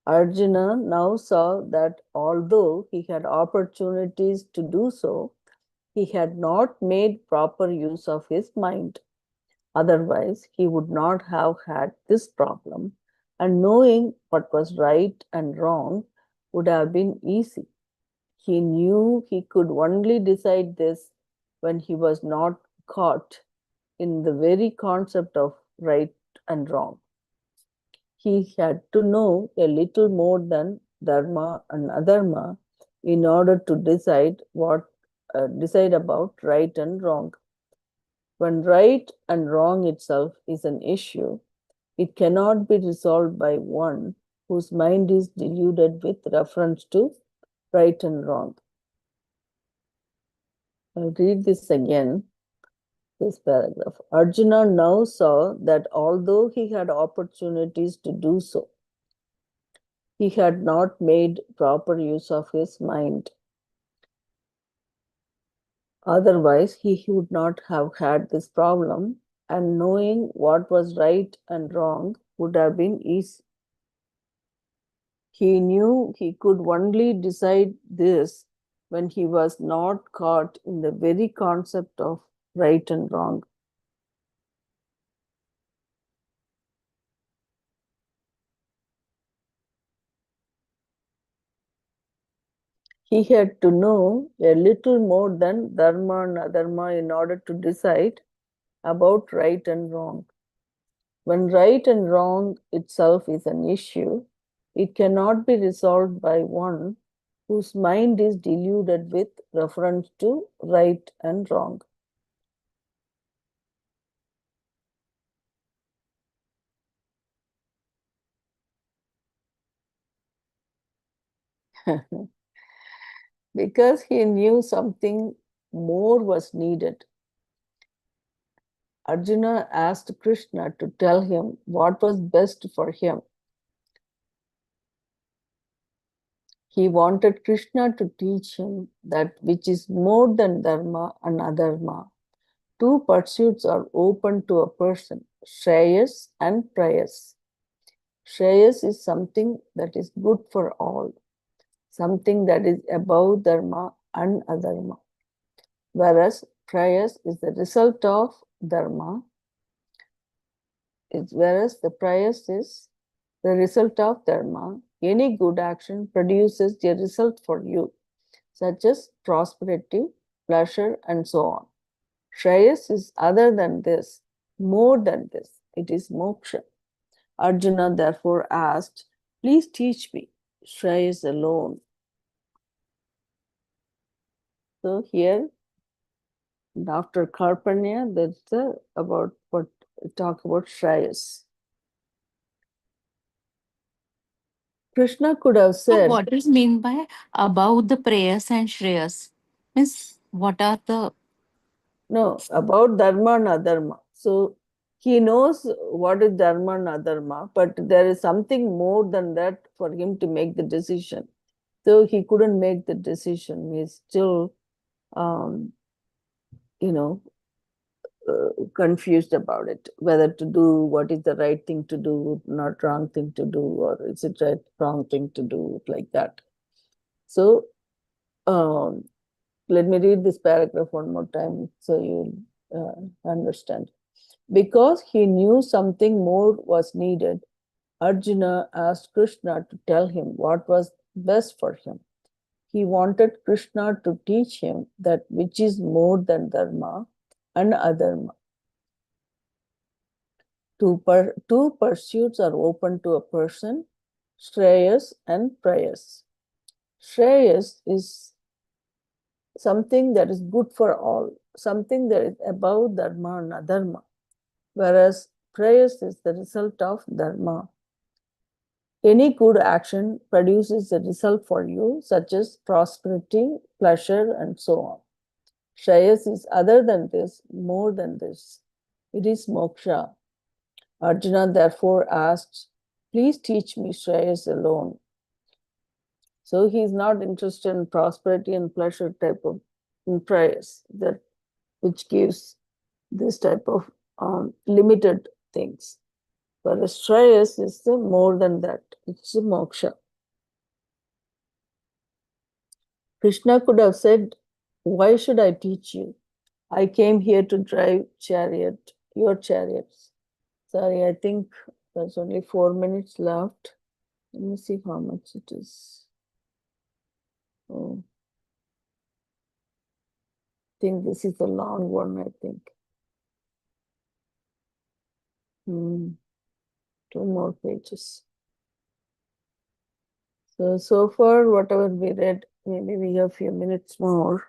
Arjuna now saw that although he had opportunities to do so, he had not made proper use of his mind. Otherwise, he would not have had this problem, and knowing what was right and wrong would have been easy. He knew he could only decide this when he was not caught in the very concept of right and wrong. He had to know a little more than dharma and adharma in order to decide about right and wrong. When right and wrong itself is an issue, it cannot be resolved by one whose mind is deluded with reference to right and wrong. I'll read this again, this paragraph. Arjuna now saw that although he had opportunities to do so, he had not made proper use of his mind. Otherwise, he would not have had this problem, and knowing what was right and wrong would have been easy. He knew he could only decide this when he was not caught in the very concept of right and wrong. He had to know a little more than dharma and adharma in order to decide about right and wrong. When right and wrong itself is an issue, it cannot be resolved by one whose mind is deluded with reference to right and wrong. Because he knew something more was needed, Arjuna asked Krishna to tell him what was best for him. He wanted Krishna to teach him that which is more than dharma and adharma. Two pursuits are open to a person, Shreyas and Prayas. Shreyas is something that is good for all, something that is above dharma and adharma, whereas Prayas is the result of dharma, whereas the Prayas is the result of dharma. Any good action produces a result for you, such as prosperity, pleasure, and so on. Shreyas is other than this, more than this. It is moksha. Arjuna therefore asked, please teach me Shreyas alone. So here, after Karpanya, that's about what talk about Shreyas. Krishna could have
So,
said,
what is mean by about the prayers and shreyas? Means, what are the
no, about dharma and adharma. So he knows what is dharma and adharma, but there is something more than that for him to make the decision. So he couldn't make the decision. He's still, um, you know, confused about it, whether to do what is the right thing to do, not wrong thing to do, or is it right, wrong thing to do, like that. So um, let me read this paragraph one more time so you understand. Because he knew something more was needed, Arjuna asked Krishna to tell him what was best for him. He wanted Krishna to teach him that which is more than dharma and adharma. Two pursuits are open to a person, Shreyas and Prayas. Shreyas is something that is good for all, something that is above dharma and adharma, whereas Prayas is the result of dharma. Any good action produces a result for you, such as prosperity, pleasure, and so on. Shreyas is other than this, more than this. It is moksha. Arjuna therefore asks, please teach me Shreyas alone. So he is not interested in prosperity and pleasure type of in prayers that which gives this type of limited things. But the Shreyas is the more than that. It's the moksha. Krishna could have said, why should I teach you? I came here to drive your chariots. Sorry, I think there's only 4 minutes left. Let me see how much it is. Oh, I think this is a long one, I think. 2 more pages. So far, whatever we read, maybe we have a few minutes more.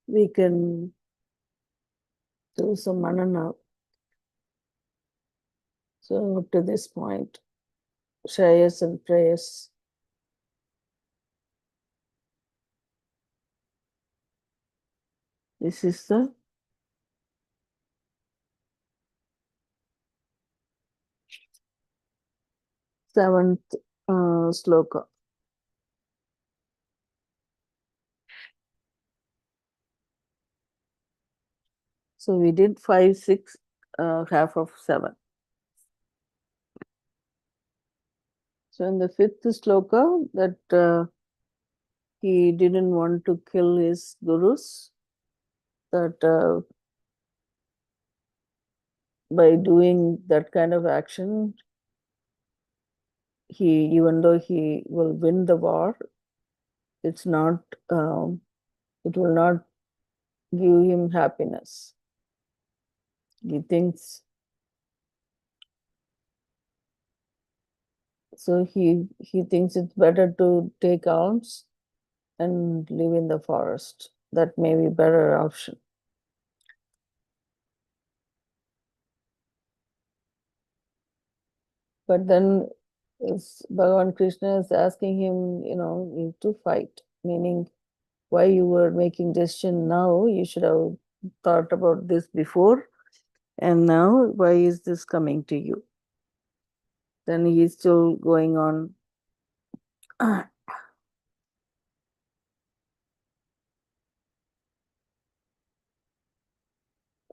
We can do some manana. So up to this point, Shreyas and prayers. This is the seventh sloka. So we did 5, 6, half of 7. So in the 5th sloka, that he didn't want to kill his gurus, that by doing that kind of action, even though he will win the war, it's not, it will not give him happiness. He thinks, so he thinks it's better to take arms and live in the forest. That may be better option. But then Bhagavan Krishna is asking him, to fight, meaning why you were making decision now, you should have thought about this before, and now why is this coming to you? Then he's still going on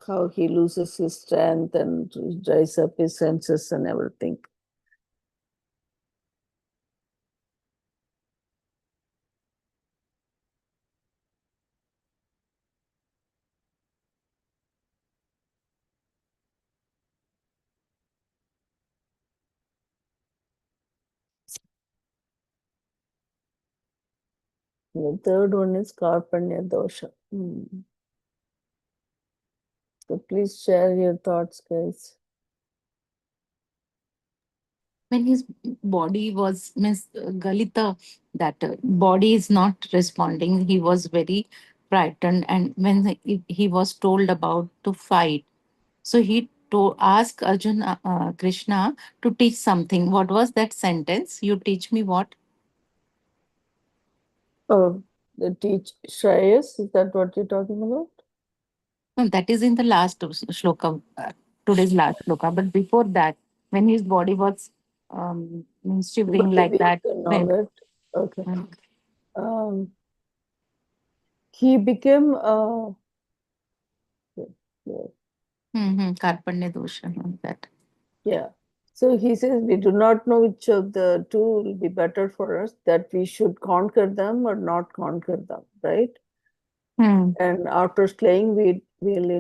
how he loses his strength and dries up his senses and everything. The third one is Karpanya dosha. So please share your thoughts, guys.
When his body was Miss Galita, that body is not responding. He was very frightened, and when he was told about to fight, so he asked Arjuna, Krishna, to teach something. What was that sentence? You teach me what?
Oh, they teach Shreyas, is that what you're talking about?
No, that is in the last shloka, today's last shloka. But before that, when his body was shivering
Very
like
weak
that,
and all
when
that. Okay.
mm,
Um, he became yeah.
Karpanya dosha, that.
Yeah. So he says, we do not know which of the two will be better for us, that we should conquer them or not conquer them, right?
Hmm.
And after slaying, we will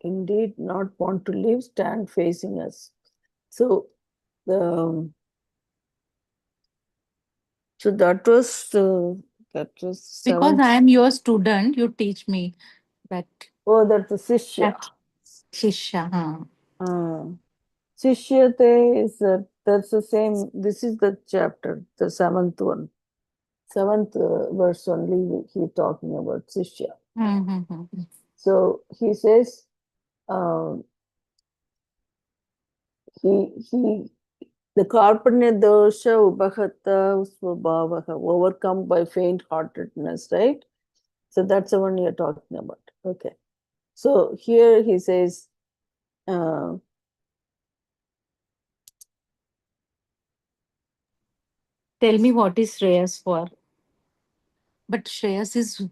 indeed not want to live, stand facing us. So the so that was
Because
seventh.
I am your student, you teach me that.
Oh, that's the Sishya.
That Shisha. Huh?
Sishyate is that's the same. This is the chapter, the seventh one. Seventh verse only he talking about Sishya.
Mm-hmm.
So he says um, he The karpanya dosha ubhagata svabhavaha, overcome by faint-heartedness, right? So that's the one you're talking about. Okay. So here he says, uh,
Tell me what is Shreyas for. But Shreyas is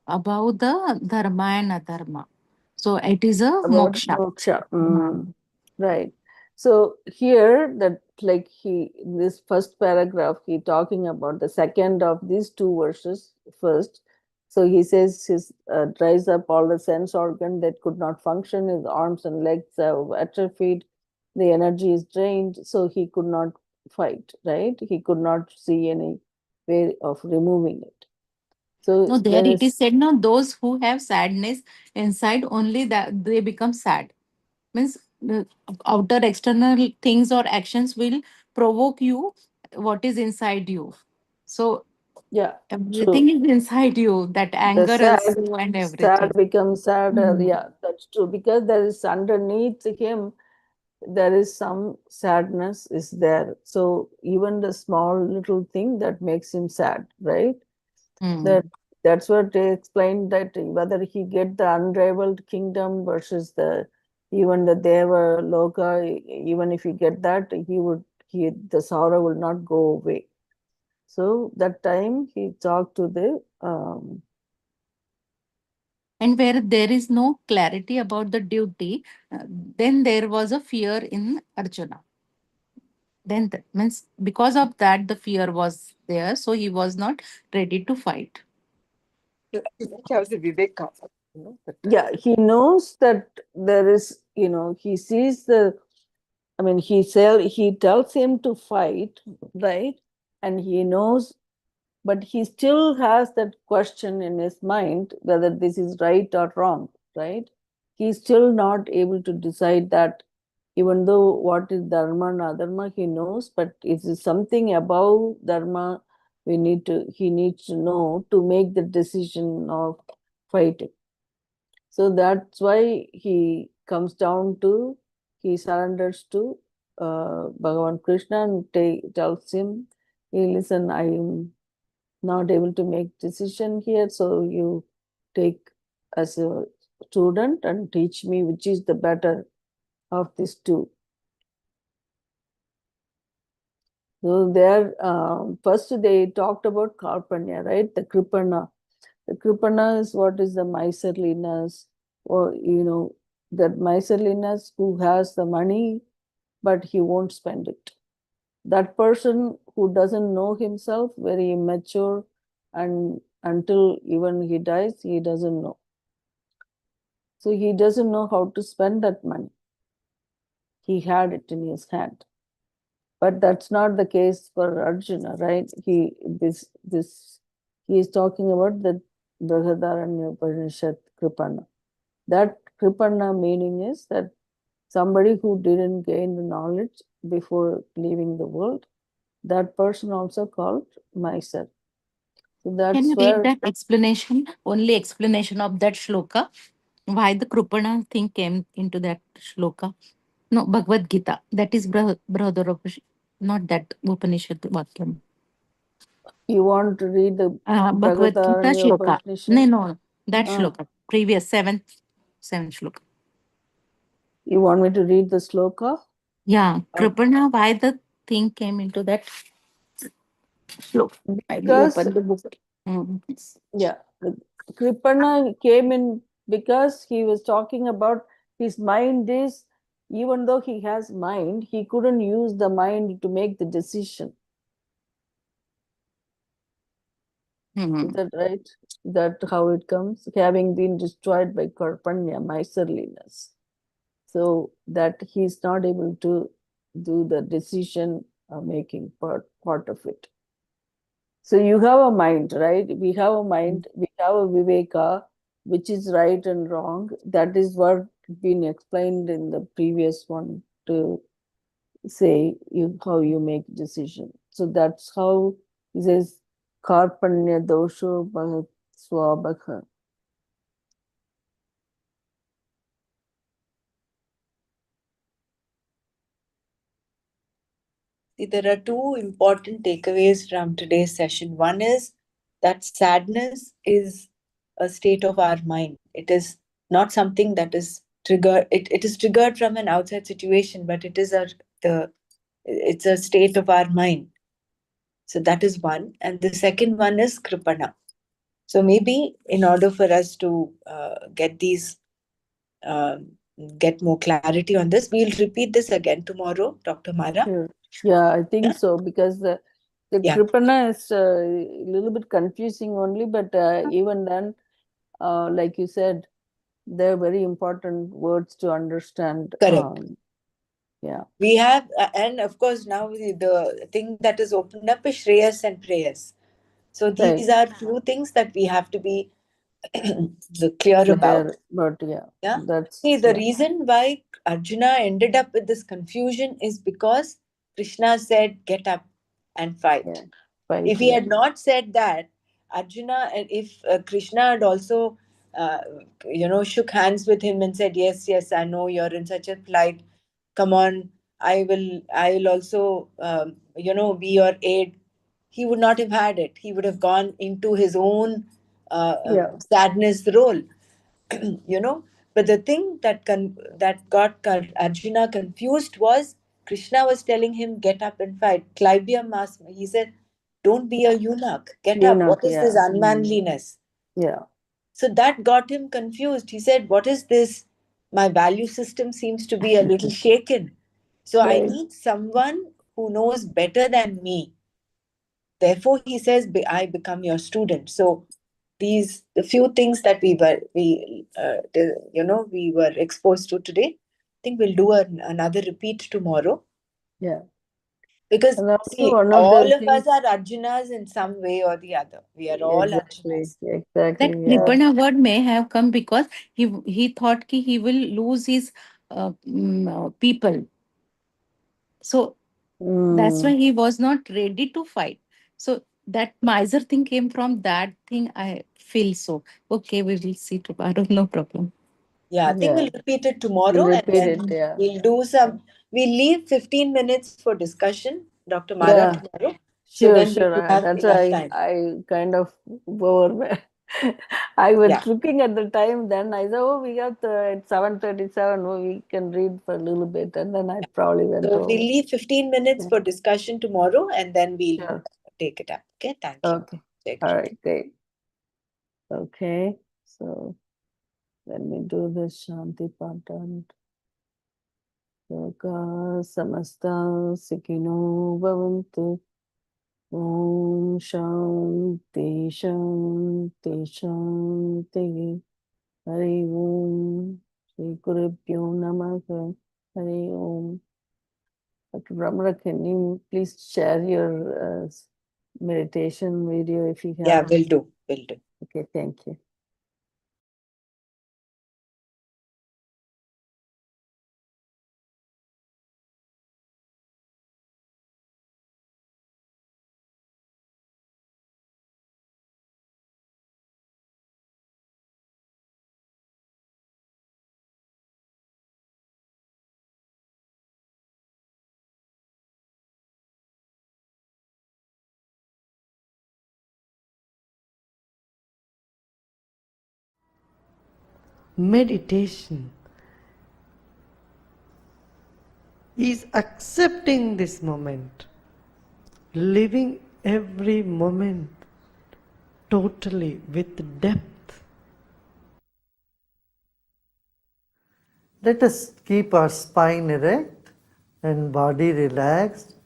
above the dharma and adharma. So it is a
about
moksha.
moksha.
Hmm.
Right. So here that like he in this first paragraph he talking about the second of these two verses first. So he says his dries up all the sense organ that could not function. His arms and legs have atrophied. The energy is drained, so he could not fight. Right. He could not see any way of removing it. So
No, there
there
it is
is
said, no, those who have sadness inside only that they become sad. Means the outer external things or actions will provoke you what is inside you. So
yeah
everything
true.
is inside you, that
The
anger also and
sad
everything.
becomes sadder.
Hmm.
Yeah, that's true. Because there is underneath him, there is some sadness is there. So even the small little thing that makes him sad, right? That
Hmm.
that's what they explained that whether he get the unrivaled kingdom versus the even the Deva Loka, even if he get that, he the sorrow will not go away. So that time he talked to the
And where there is no clarity about the duty, then there was a fear in Arjuna. Then that means because of that, the fear was there. So he was not ready to fight.
He didn't have the Viveka, that time.
yeah, he knows that there is, he sees the, I mean, he tells him to fight, right? And he knows, but he still has that question in his mind whether this is right or wrong, right? He's still not able to decide that, even though what is dharma and adharma he knows, but is it something above dharma he needs to know to make the decision of fighting. So that's why he comes down to, he surrenders to Bhagavan Krishna and tells him, hey, listen, I am not able to make decision here, so you take as a student and teach me which is the better of these two. So there, first they talked about Karpanya, right? The Kripana. The Kripana is what is the miserliness, or that miserliness who has the money but he won't spend it. That person who doesn't know himself, very immature, and until even he dies, he doesn't know. So he doesn't know how to spend that money. He had it in his hand. But that's not the case for Arjuna, right? This he is talking about the Brihadaranya Upanishad Kripana. That Kripana meaning is that somebody who didn't gain the knowledge before leaving the world, that person also called miser. So
Can
that's
you read
where
that explanation, only explanation of that shloka? Why the Krupana thing came into that shloka? No, Bhagavad Gita. That is Brahadaropash, not that Upanishad Vakyam.
you want to read the
Bhagavad Gita
Brihadaranya
shloka.
Upanishad.
No, no, that
Uh,
shloka. Previous seventh shloka.
you want me to read the sloka?
Yeah,
Uh,
Kripana, why the thing came into that shloka? I will
because
open the book. Mm.
yeah, Kripana came in because he was talking about his mind is, even though he has mind, he couldn't use the mind to make the decision. Is
Mhm.
that right? That how it comes? Having been destroyed by Karpanya, miserliness. So that he's not able to do the decision making part of it. So you have a mind, right? We have a mind, we have a viveka, which is right and wrong. That is what been explained in the previous one to say how you make decision. So that's how he says karpanya dosho bhagat swabhaka.
See, there are two important takeaways from today's session. One is that sadness is a state of our mind. It is not something that is triggered. It is triggered from an outside situation, but the it's a state of our mind. So that is one. And the second one is kripana. So maybe in order for us to um, get more clarity on this, we'll repeat this again tomorrow, Dr. Mara.
Sure. Yeah, I
Yeah.
think so, because the
Yeah.
Kripana is a little bit confusing only, but even then, like you said, they're very important words to understand.
Correct.
Yeah,
We have, and of course, now the thing that is opened up is Shreyas and Prayas. So these
right.
are few things that we have to be clear about.
Clear, but yeah,
Yeah. See,
that's
the reason why Arjuna ended up with this confusion is because Krishna said, "Get up and fight."
yeah, right.
If he
Yeah,
had not said that, Arjuna, and if Krishna had also, uh, shook hands with him and said, "Yes, yes, I know you're in such a plight. Come on, I will also, be your aid." He would not have had it. He would have gone into his own
yeah,
sadness role, you know. But the thing that got Arjuna confused was Krishna was telling him, "Get up and fight." Clibia mas. He said, "Don't be a eunuch. Get up.
eunuch.
What is this
Yeah,
unmanliness?"
yeah,
So that got him confused. He said, "What is this? My value system seems to be a little shaken. So I
right.
need someone who knows better than me." Therefore, he says, "I become your student." So these the few things that we were exposed to today. I think we'll do another repeat tomorrow,
Yeah,
because
and also
see,
one of
all
the
of us are
things.
Arjunas in some way or the other. We are all
Exactly,
Arjunas.
That
exactly. Yeah.
Kripana word may have come because he thought ki he will lose his people. So that's why
Mm,
he was not ready to fight. So that miser thing came from that thing. I feel so. Okay, we will see tomorrow. No problem.
Yeah, I think
yeah.
we'll repeat it
We'll
tomorrow, and
repeat it.
then
Yeah.
we'll leave 15 minutes for discussion, Dr. Mara,
Yeah.
tomorrow. So
Sure,
then we
sure.
will have
That's
enough
why
time.
I kind of over. I was
Yeah.
looking at the time. Then I said, "Oh, we got at 7:37. Oh, we can read for a little bit." And then I probably went
So we'll
over.
leave 15 minutes
Yeah.
for discussion tomorrow, and then we'll
Sure.
take it up. Okay, thank you.
Okay.
Jai
All
Krishna.
right. Great. Okay. So let me do this Shanti Patan. Loka samasta sikino bhavantu. Om Shanti Shanti Shanti. Hari Om. Shri Gurubhyo Namaha. Hari Om. Dr. Brahmara, can you please share your meditation video if you
Yeah,
have?
will do. Will do.
Okay, thank you.
Meditation is accepting this moment, living every moment totally with depth. Let us keep our spine erect and body relaxed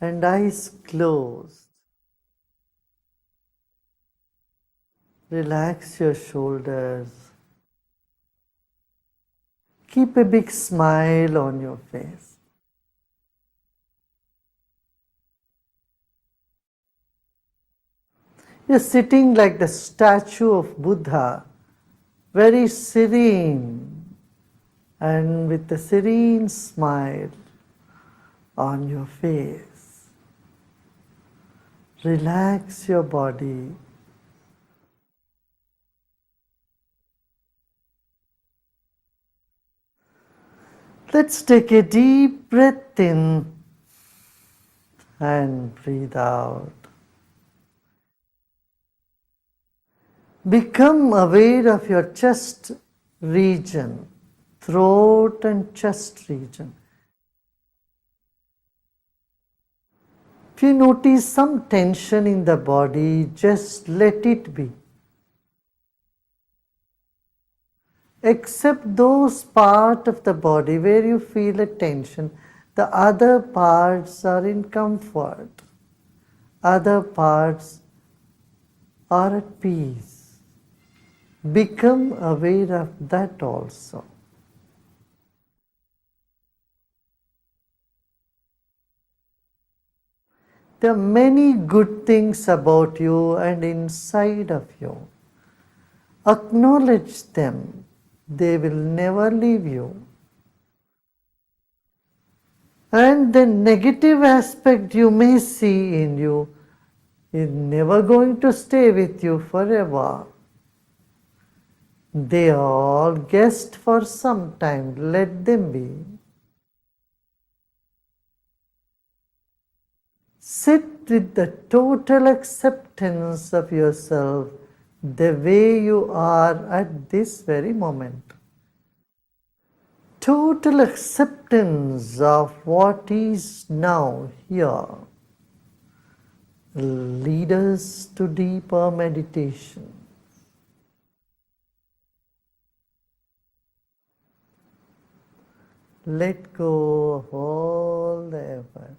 and eyes closed. Relax your shoulders. Keep a big smile on your face. You're sitting like the statue of Buddha, very serene and with a serene smile on your face. Relax your body. Let's take a deep breath in and breathe out. Become aware of your chest region, throat and chest region. If you notice some tension in the body, just let it be. Except those parts of the body where you feel a tension, the other parts are in comfort. Other parts are at peace. Become aware of that also. There are many good things about you and inside of you. Acknowledge them. They will never leave you. And the negative aspect you may see in you is never going to stay with you forever. They are all guests for some time. Let them be. Sit with the total acceptance of yourself the way you are at this very moment. Total acceptance of what is now here lead us to deeper meditation. Let go of all the effort.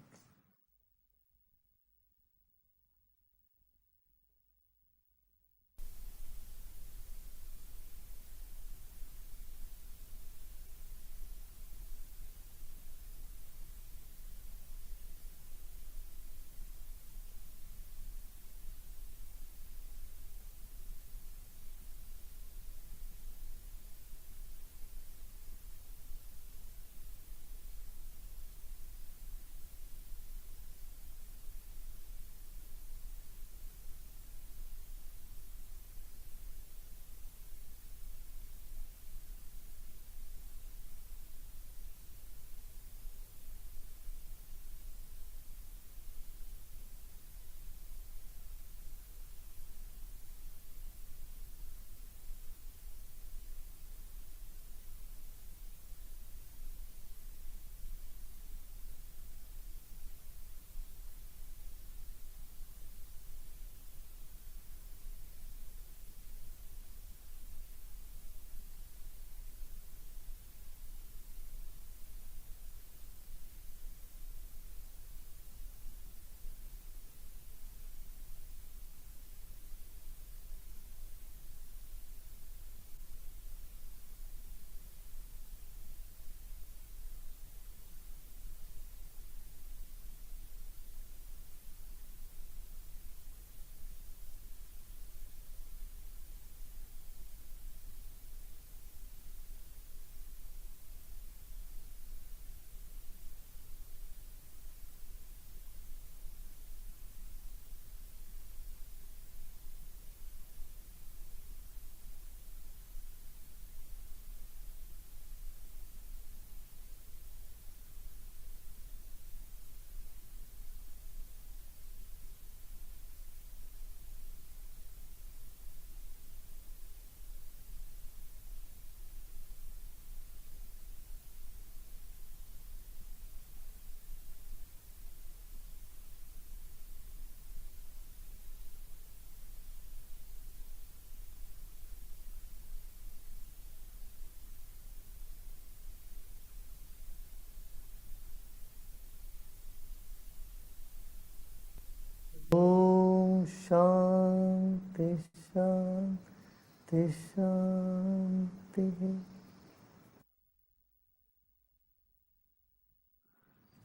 Om Shanti Shanti Shanti.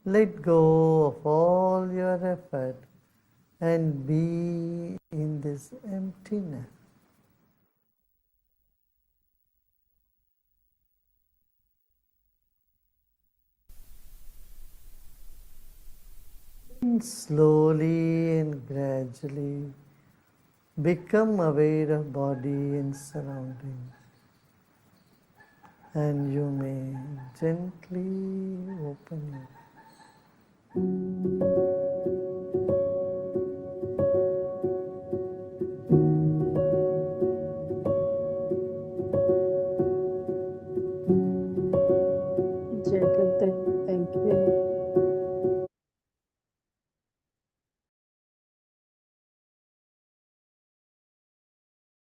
Let go of all your effort and be in this emptiness. And slowly and gradually become aware of body and surroundings. And you may gently open your eyes.